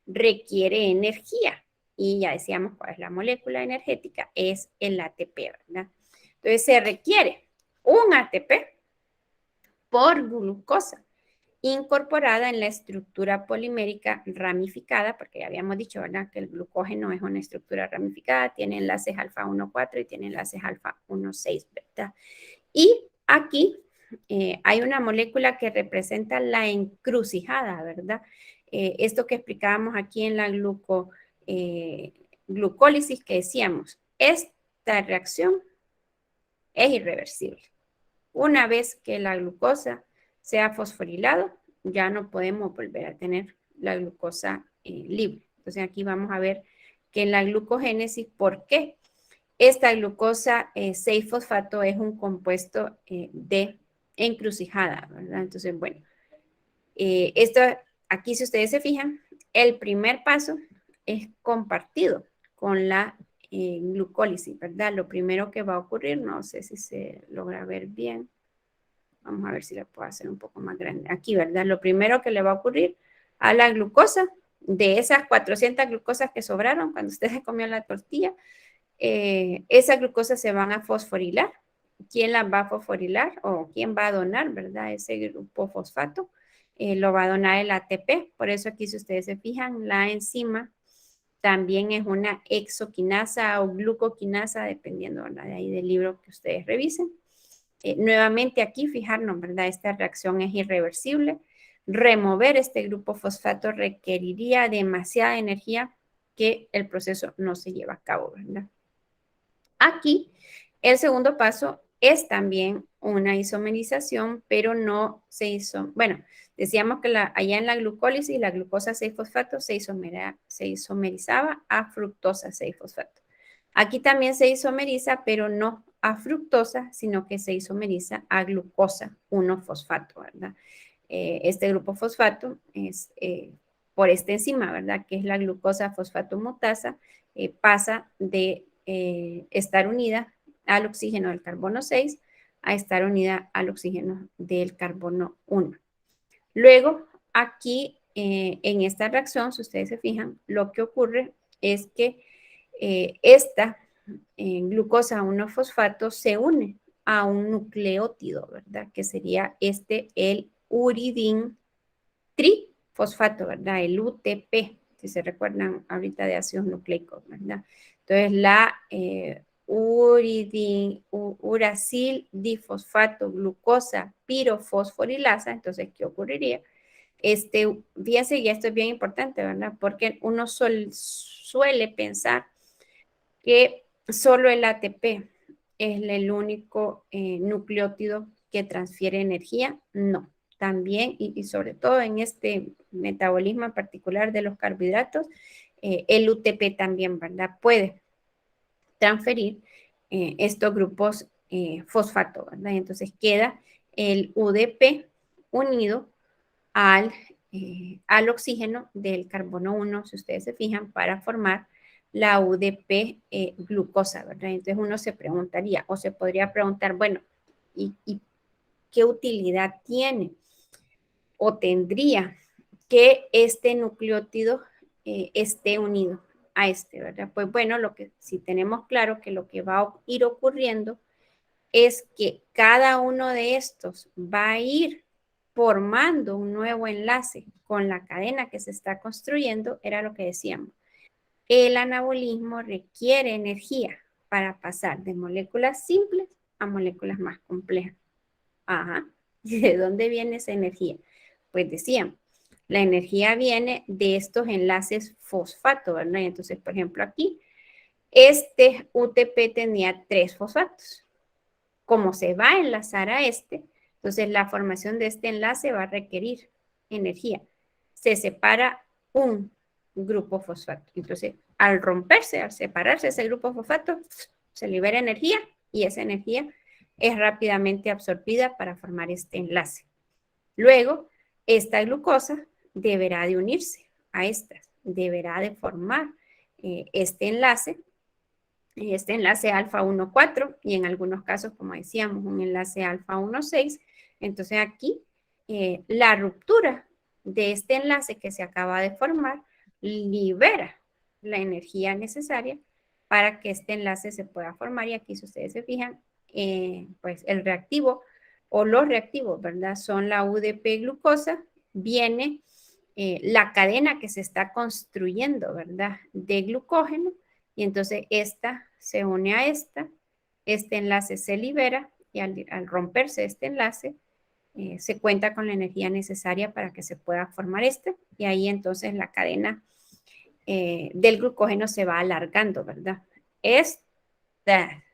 requiere energía, y ya decíamos cuál es la molécula energética, es el ATP, ¿verdad? Entonces se requiere un ATP por glucosa incorporada en la estructura polimérica ramificada, porque ya habíamos dicho, ¿verdad?, que el glucógeno es una estructura ramificada, tiene enlaces alfa 1,4 y tiene enlaces alfa 1,6, ¿verdad? Y aquí hay una molécula que representa la encrucijada, ¿verdad? Esto que explicábamos aquí en la glucólisis, que decíamos, esta reacción es irreversible. Una vez que la glucosa sea fosforilado, ya no podemos volver a tener la glucosa libre. Entonces aquí vamos a ver que en la glucogénesis, ¿por qué? Esta glucosa 6-fosfato es un compuesto de encrucijada, ¿verdad? Entonces, bueno, esto aquí, si ustedes se fijan, el primer paso es compartido con la glucólisis, ¿verdad? Lo primero que va a ocurrir, no sé si se logra ver bien. Vamos a ver si la puedo hacer un poco más grande. Aquí, ¿verdad? Lo primero que le va a ocurrir a la glucosa, de esas 400 glucosas que sobraron cuando usted se comió la tortilla, esas glucosas se van a fosforilar. ¿Quién las va a fosforilar o quién va a donar, verdad? Ese grupo fosfato lo va a donar el ATP. Por eso aquí, si ustedes se fijan, la enzima también es una exoquinasa o glucoquinasa, dependiendo, ¿verdad? De ahí del libro que ustedes revisen. Nuevamente aquí, fijarnos, ¿verdad? Esta reacción es irreversible. Remover este grupo fosfato requeriría demasiada energía que el proceso no se lleva a cabo, ¿verdad? Aquí, el segundo paso es también una isomerización, pero no se hizo, bueno, decíamos que allá en la glucólisis la glucosa 6-fosfato se isomerizaba a fructosa 6-fosfato. Aquí también se isomeriza, pero no a fructosa, sino que se isomeriza a glucosa 1-fosfato, ¿verdad? Este grupo fosfato es por esta enzima, ¿verdad? Que es la glucosa fosfato mutasa, pasa de estar unida al oxígeno del carbono 6 a estar unida al oxígeno del carbono 1. Luego, aquí en esta reacción, si ustedes se fijan, lo que ocurre es que esta glucosa 1-fosfato se une a un nucleótido, ¿verdad? Que sería el uridín trifosfato, ¿verdad? El UTP, si se recuerdan ahorita de ácidos nucleicos, ¿verdad? Entonces, la uracil difosfato glucosa pirofosforilasa, entonces, ¿qué ocurriría? Fíjense, y esto es bien importante, ¿verdad? Porque uno suele pensar que solo el ATP es el único nucleótido que transfiere energía. No, también y sobre todo en este metabolismo en particular de los carbohidratos, el UTP también, ¿verdad? Puede transferir estos grupos fosfato, ¿verdad? Entonces queda el UDP unido al oxígeno del carbono 1, si ustedes se fijan, para formar la UDP glucosa, ¿verdad? Entonces uno se preguntaría o se podría preguntar, bueno, ¿y qué utilidad tiene o tendría que este nucleótido esté unido a este, ¿verdad? Pues bueno, si tenemos claro que lo que va a ir ocurriendo es que cada uno de estos va a ir formando un nuevo enlace con la cadena que se está construyendo, era lo que decíamos. El anabolismo requiere energía para pasar de moléculas simples a moléculas más complejas. Ajá. ¿Y de dónde viene esa energía? Pues decíamos, la energía viene de estos enlaces fosfato, ¿verdad? Entonces, por ejemplo, aquí, este UTP tenía 3 fosfatos. Como se va a enlazar a entonces la formación de este enlace va a requerir energía. Se separa un grupo fosfato. Entonces, al romperse, al separarse ese grupo fosfato, se libera energía y esa energía es rápidamente absorbida para formar este enlace. Luego, esta glucosa deberá de unirse a estas, deberá de formar este enlace alfa 1,4 y en algunos casos, como decíamos, un enlace alfa 1,6. Entonces aquí la ruptura de este enlace que se acaba de formar libera la energía necesaria para que este enlace se pueda formar. Y aquí, si ustedes se fijan, pues el reactivo o los reactivos, ¿verdad? Son la UDP glucosa, viene la cadena que se está construyendo, ¿verdad? De glucógeno. Y entonces esta se une a este enlace se libera y al romperse este enlace se cuenta con la energía necesaria para que se pueda formar y ahí entonces la cadena del glucógeno se va alargando, ¿verdad? Esta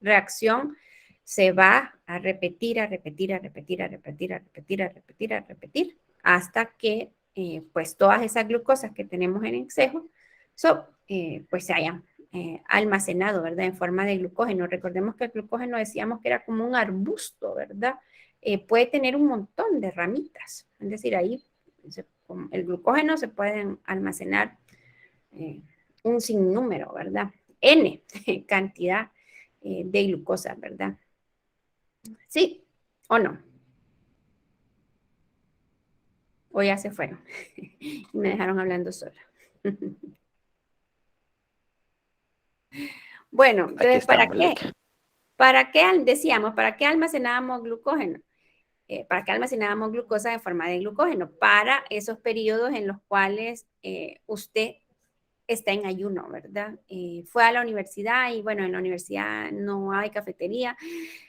reacción se va a repetir hasta que pues todas esas glucosas que tenemos en exceso pues se hayan almacenado, ¿verdad? En forma de glucógeno. Recordemos que el glucógeno decíamos que era como un arbusto, ¿verdad? Puede tener un montón de ramitas. Es decir, ahí el glucógeno se pueden almacenar un sinnúmero, ¿verdad? N cantidad de glucosa, ¿verdad? ¿Sí o no? O ya se fueron. Me dejaron hablando sola. Bueno, Aquí entonces, ¿para estamos, qué? Lick. ¿Para qué decíamos? ¿Para qué almacenábamos glucógeno? ¿Para qué almacenábamos glucosa en forma de glucógeno? Para esos periodos en los cuales usted está en ayuno, ¿verdad? Fue a la universidad y bueno, en la universidad no hay cafetería,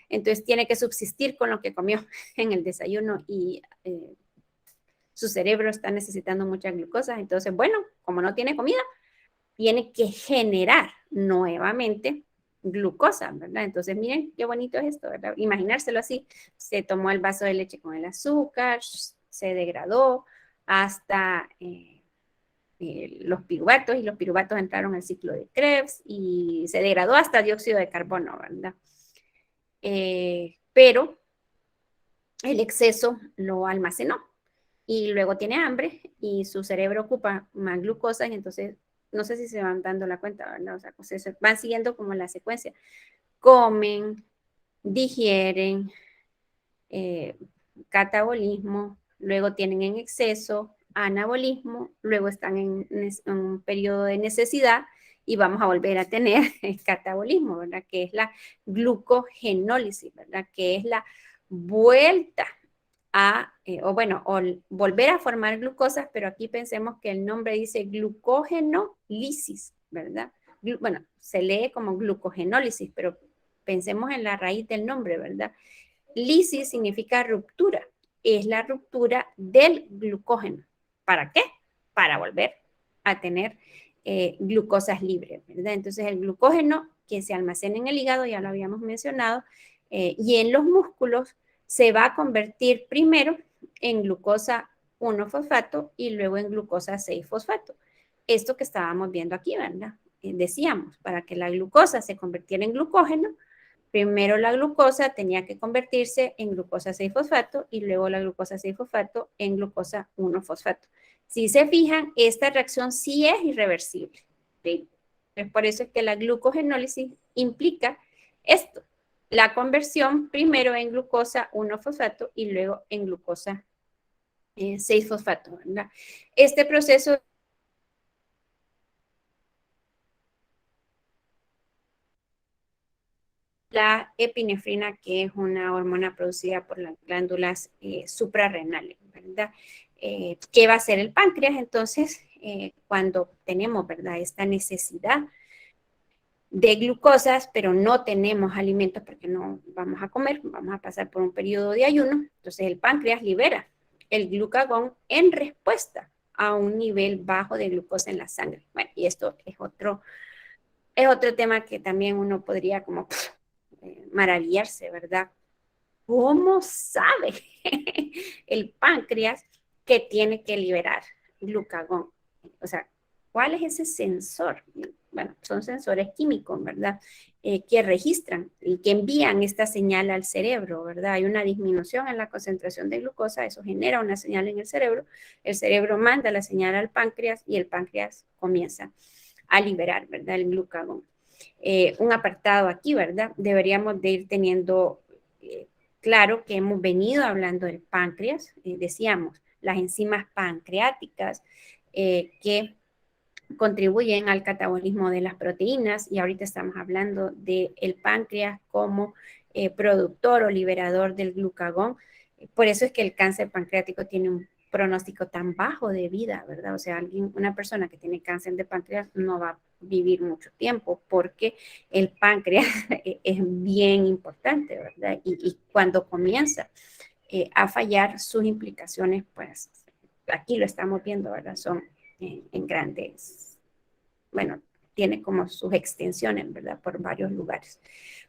entonces tiene que subsistir con lo que comió en el desayuno y su cerebro está necesitando mucha glucosa. Entonces, bueno, como no tiene comida, tiene que generar nuevamente glucosa, ¿verdad? Entonces, miren qué bonito es esto, ¿verdad? Imaginárselo así. Se tomó el vaso de leche con el azúcar, se degradó hasta los piruvatos, y los piruvatos entraron al ciclo de Krebs y se degradó hasta dióxido de carbono, ¿verdad? Pero el exceso lo almacenó y luego tiene hambre y su cerebro ocupa más glucosa y entonces no sé si se van dando la cuenta, ¿verdad? O sea, pues se van siguiendo como la secuencia. Comen, digieren, catabolismo, luego tienen en exceso, anabolismo, luego están en un periodo de necesidad y vamos a volver a tener el catabolismo, ¿verdad? Que es la glucogenólisis, ¿verdad? Que es la vuelta a, o volver a formar glucosas, pero aquí pensemos que el nombre dice glucogenólisis, ¿verdad? Bueno, se lee como glucogenólisis, pero pensemos en la raíz del nombre, ¿verdad? Lisis significa ruptura, es la ruptura del glucógeno. ¿Para qué? Para volver a tener glucosas libres, ¿verdad? Entonces el glucógeno que se almacena en el hígado, ya lo habíamos mencionado, y en los músculos, se va a convertir primero en glucosa 1-fosfato y luego en glucosa 6-fosfato. Esto que estábamos viendo aquí, ¿verdad? Decíamos, para que la glucosa se convirtiera en glucógeno, primero la glucosa tenía que convertirse en glucosa 6-fosfato y luego la glucosa 6-fosfato en glucosa 1-fosfato. Si se fijan, esta reacción sí es irreversible, ¿sí? Es por eso es que la glucogenólisis implica esto, la conversión primero en glucosa 1-fosfato y luego en glucosa 6-fosfato, ¿verdad? Este proceso la epinefrina, que es una hormona producida por las glándulas suprarrenales, ¿verdad? ¿Qué va a hacer el páncreas? Entonces, cuando tenemos, ¿verdad?, esta necesidad de glucosas, pero no tenemos alimentos porque no vamos a comer, vamos a pasar por un periodo de ayuno, entonces el páncreas libera el glucagón en respuesta a un nivel bajo de glucosa en la sangre. Bueno, y esto es otro tema que también uno podría como maravillarse, ¿verdad? ¿Cómo sabe el páncreas que tiene que liberar glucagón? O sea, ¿cuál es ese sensor? Bueno, son sensores químicos, ¿verdad? Que registran y que envían esta señal al cerebro, ¿verdad? Hay una disminución en la concentración de glucosa, eso genera una señal en el cerebro manda la señal al páncreas y el páncreas comienza a liberar, ¿verdad? El glucagón. Un apartado aquí, ¿verdad? Deberíamos de ir teniendo claro que hemos venido hablando del páncreas, decíamos, las enzimas pancreáticas que contribuyen al catabolismo de las proteínas y ahorita estamos hablando del páncreas como productor o liberador del glucagón. Por eso es que el cáncer pancreático tiene un pronóstico tan bajo de vida, ¿verdad? O sea, una persona que tiene cáncer de páncreas no va a vivir mucho tiempo porque el páncreas es bien importante, ¿verdad? Y cuando comienza a fallar, sus implicaciones, pues aquí lo estamos viendo, ¿verdad? Son en grandes, bueno, tiene como sus extensiones, ¿verdad? Por varios lugares.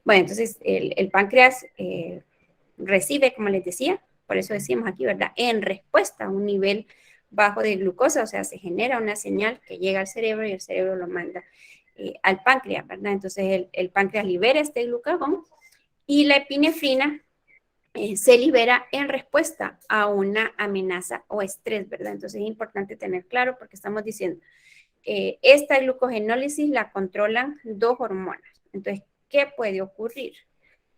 Bueno, entonces el páncreas recibe, como les decía, por eso decimos aquí, ¿verdad? En respuesta a un nivel bajo de glucosa, o sea, se genera una señal que llega al cerebro y el cerebro lo manda al páncreas, ¿verdad? Entonces el páncreas libera este glucagón y la epinefrina se libera en respuesta a una amenaza o estrés, ¿verdad? Entonces es importante tener claro porque estamos diciendo, esta glucogenólisis la controlan 2 hormonas. Entonces, ¿qué puede ocurrir?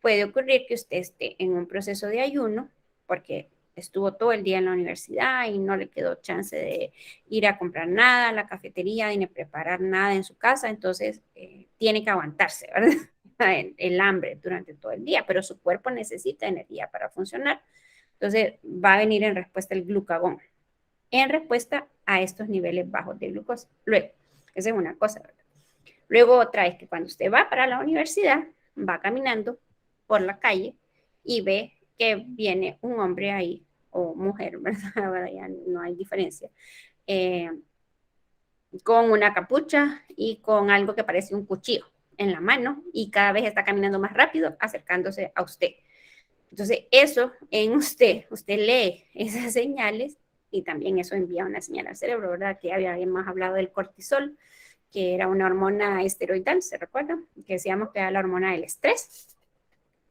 Puede ocurrir que usted esté en un proceso de ayuno, porque estuvo todo el día en la universidad y no le quedó chance de ir a comprar nada a la cafetería ni preparar nada en su casa, entonces tiene que aguantarse, ¿verdad? El hambre durante todo el día, pero su cuerpo necesita energía para funcionar. Entonces va a venir en respuesta el glucagón, en respuesta a estos niveles bajos de glucosa. Luego, esa es una cosa, ¿verdad? Luego otra es que cuando usted va para la universidad, va caminando por la calle y ve que viene un hombre ahí, o mujer, ¿verdad? Ahora ya no hay diferencia, con una capucha y con algo que parece un cuchillo en la mano, y cada vez está caminando más rápido, acercándose a usted. Entonces, eso en usted lee esas señales, y también eso envía una señal al cerebro, ¿verdad? Que habíamos hablado del cortisol, que era una hormona esteroidal, ¿se recuerdan? Que decíamos que era la hormona del estrés.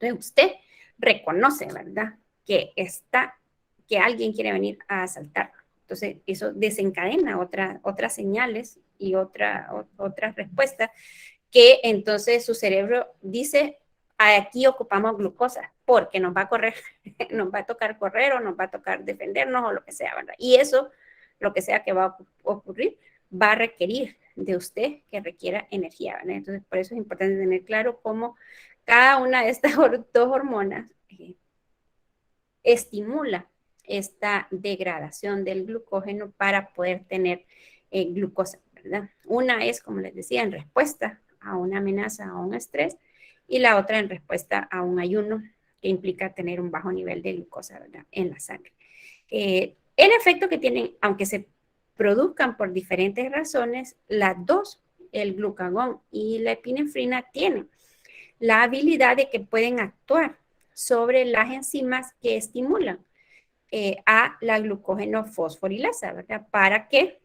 Entonces, usted reconoce, ¿verdad? Que alguien quiere venir a asaltar. Entonces, eso desencadena otras señales y otras respuestas, que entonces su cerebro dice, aquí ocupamos glucosa, porque nos va a correr, nos va a tocar correr, o nos va a tocar defendernos, o lo que sea, ¿verdad? Y eso, lo que sea que va a ocurrir, va a requerir de usted que requiera energía, ¿verdad? Entonces, por eso es importante tener claro cómo cada una de estas 2 hormonas estimula esta degradación del glucógeno para poder tener glucosa, ¿verdad? Una es, como les decía, en respuesta a una amenaza o un estrés, y la otra en respuesta a un ayuno que implica tener un bajo nivel de glucosa, ¿verdad?, en la sangre. El efecto que tienen, aunque se produzcan por diferentes razones, las dos, el glucagón y la epinefrina, tienen la habilidad de que pueden actuar sobre las enzimas que estimulan a la glucógeno fosforilasa, ¿verdad?, para que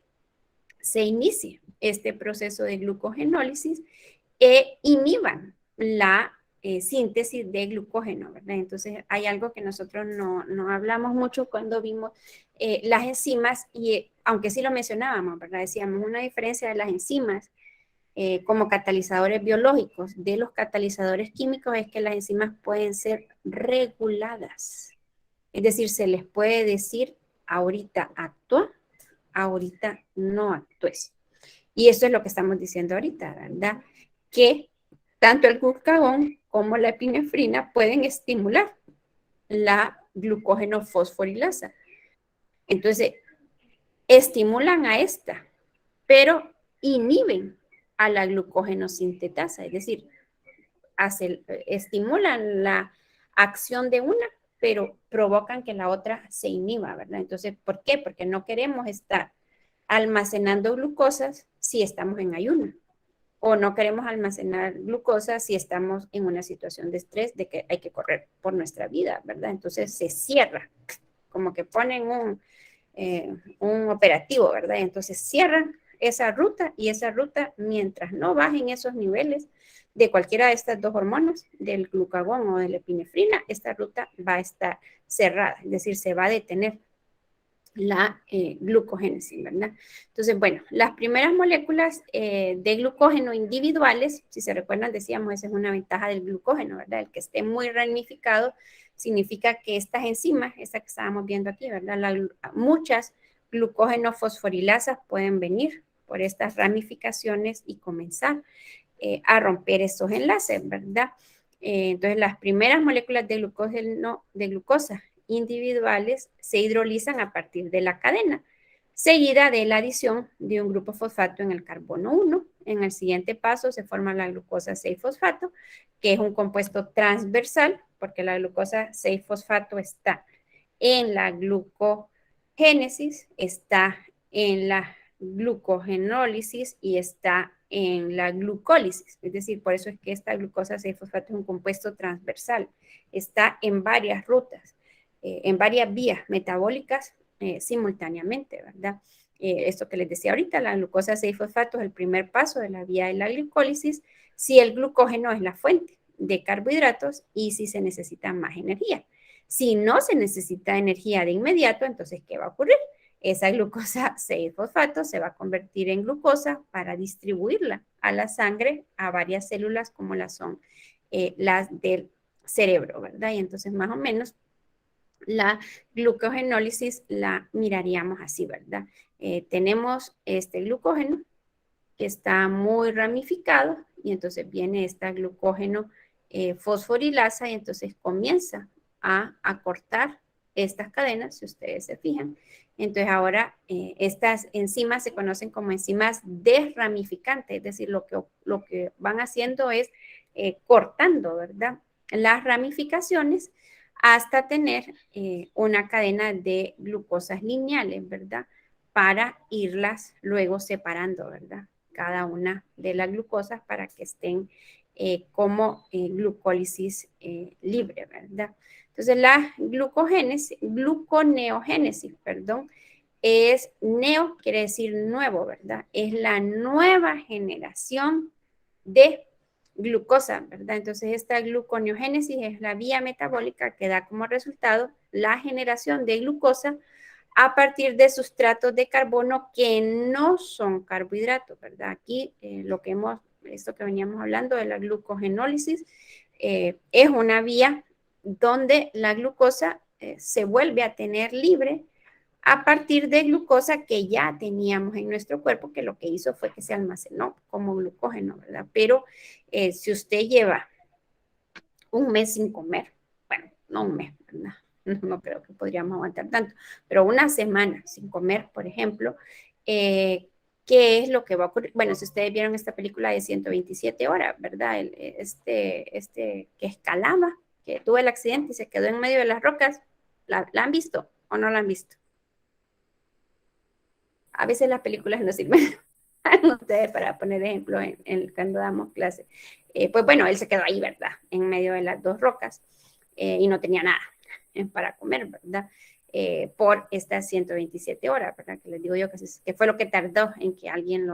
se inicie este proceso de glucogenólisis e inhiban la síntesis de glucógeno, ¿verdad? Entonces, hay algo que nosotros no hablamos mucho cuando vimos las enzimas, y aunque sí lo mencionábamos, ¿verdad? Decíamos, una diferencia de las enzimas como catalizadores biológicos de los catalizadores químicos es que las enzimas pueden ser reguladas. Es decir, se les puede decir, ahorita actúa, ahorita no actúes. Y eso es lo que estamos diciendo ahorita, ¿verdad? Que tanto el glucagón como la epinefrina pueden estimular la glucógeno fosforilasa. Entonces, estimulan a esta, pero inhiben a la glucógeno sintetasa, es decir, estimulan la acción de una, pero provocan que la otra se inhiba, ¿verdad? Entonces, ¿por qué? Porque no queremos estar almacenando glucosas si estamos en ayuno, o no queremos almacenar glucosa si estamos en una situación de estrés, de que hay que correr por nuestra vida, ¿verdad? Entonces se cierra, como que ponen un operativo, ¿verdad? Entonces cierran esa ruta, y esa ruta, mientras no bajen esos niveles de cualquiera de estas 2 hormonas, del glucagón o de la epinefrina, esta ruta va a estar cerrada, es decir, se va a detener la glucogénesis, ¿verdad? Entonces, bueno, las primeras moléculas de glucógeno individuales, si se recuerdan, decíamos, esa es una ventaja del glucógeno, ¿verdad? El que esté muy ramificado significa que estas enzimas, esta que estábamos viendo aquí, ¿verdad? Muchas glucógeno fosforilasas pueden venir por estas ramificaciones y comenzar a romper esos enlaces, ¿verdad? Entonces, las primeras moléculas de glucosa individuales se hidrolizan a partir de la cadena, seguida de la adición de un grupo fosfato en el carbono 1. En el siguiente paso se forma la glucosa 6-fosfato, que es un compuesto transversal, porque la glucosa 6-fosfato está en la glucogénesis, está en la glucogenólisis y está en la glucólisis. Es decir, por eso es que esta glucosa 6-fosfato es un compuesto transversal. Está en varias rutas, en varias vías metabólicas simultáneamente, ¿verdad? Esto que les decía ahorita, la glucosa 6-fosfato es el primer paso de la vía de la glucólisis, si el glucógeno es la fuente de carbohidratos y si se necesita más energía. Si no se necesita energía de inmediato, entonces, ¿qué va a ocurrir? esa glucosa 6-fosfato se va a convertir en glucosa para distribuirla a la sangre, a varias células como las son las del cerebro, ¿verdad? Y entonces más o menos la glucogenólisis la miraríamos así, ¿verdad? Tenemos este glucógeno que está muy ramificado y entonces viene esta glucógeno fosforilasa y entonces comienza a acortar estas cadenas, si ustedes se fijan. Entonces ahora estas enzimas se conocen como enzimas desramificantes, es decir, lo que van haciendo es cortando, ¿verdad? Las ramificaciones hasta tener una cadena de glucosas lineales, ¿verdad? Para irlas luego separando, ¿verdad? Cada una de las glucosas para que estén como glucólisis libre, ¿verdad? Entonces, la gluconeogénesis, perdón, es neo, quiere decir nuevo, ¿verdad? Es la nueva generación de glucosa, ¿verdad? Entonces, esta gluconeogénesis es la vía metabólica que da como resultado la generación de glucosa a partir de sustratos de carbono que no son carbohidratos, ¿verdad? Aquí esto que veníamos hablando de la glucogenólisis, es una vía donde la glucosa se vuelve a tener libre a partir de glucosa que ya teníamos en nuestro cuerpo, que lo que hizo fue que se almacenó como glucógeno, ¿verdad? Pero si usted lleva un mes sin comer, bueno, no un mes, ¿verdad? No creo que podríamos aguantar tanto, pero una semana sin comer, por ejemplo, ¿qué es lo que va a ocurrir? Bueno, si ustedes vieron esta película de 127 horas, ¿verdad? Este que escalaba, que tuvo el accidente y se quedó en medio de las rocas, ¿la han visto o no la han visto? A veces las películas no sirven a ustedes para poner ejemplo cuando damos clase. Pues bueno, él se quedó ahí, ¿verdad? En medio de las dos rocas y no tenía nada para comer, ¿verdad? Por estas 127 horas, ¿verdad? Que les digo yo que fue lo que tardó en que alguien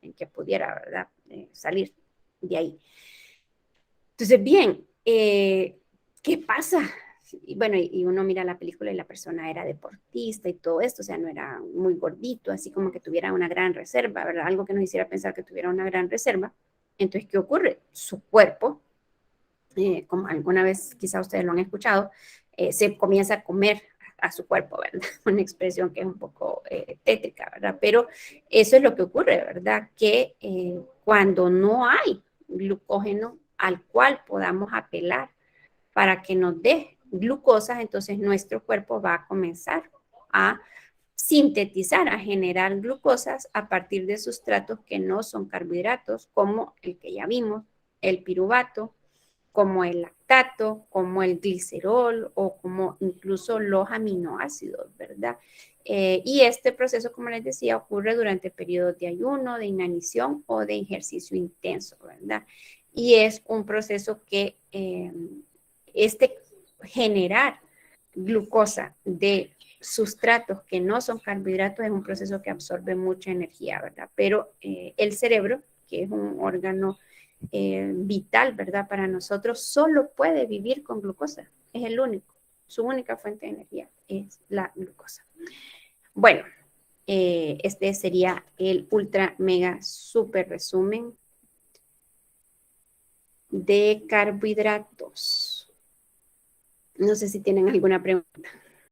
en que pudiera, ¿verdad? Salir de ahí. Entonces, bien, ¿qué pasa? Y bueno, y uno mira la película y la persona era deportista y todo esto, o sea, no era muy gordito, así como que tuviera una gran reserva, ¿verdad? Algo que nos hiciera pensar que tuviera una gran reserva. Entonces, ¿qué ocurre? Su cuerpo, como alguna vez quizá ustedes lo han escuchado, se comienza a comer a su cuerpo, ¿verdad? Una expresión que es un poco tétrica, ¿verdad? Pero eso es lo que ocurre, ¿verdad? Que cuando no hay glucógeno al cual podamos apelar para que nos dé glucosas, entonces nuestro cuerpo va a comenzar a sintetizar, a generar glucosas a partir de sustratos que no son carbohidratos, como el que ya vimos, el piruvato, como el lactato, como el glicerol o como incluso los aminoácidos, ¿verdad? Y este proceso, como les decía, ocurre durante periodos de ayuno, de inanición o de ejercicio intenso, ¿verdad? Y es un proceso que generar glucosa de sustratos que no son carbohidratos es un proceso que absorbe mucha energía, ¿verdad? Pero el cerebro, que es un órgano vital, ¿verdad? Para nosotros, solo puede vivir con glucosa. Es el único. Su única fuente de energía es la glucosa. Bueno, este sería el ultra mega super resumen de carbohidratos. No sé si tienen alguna pregunta.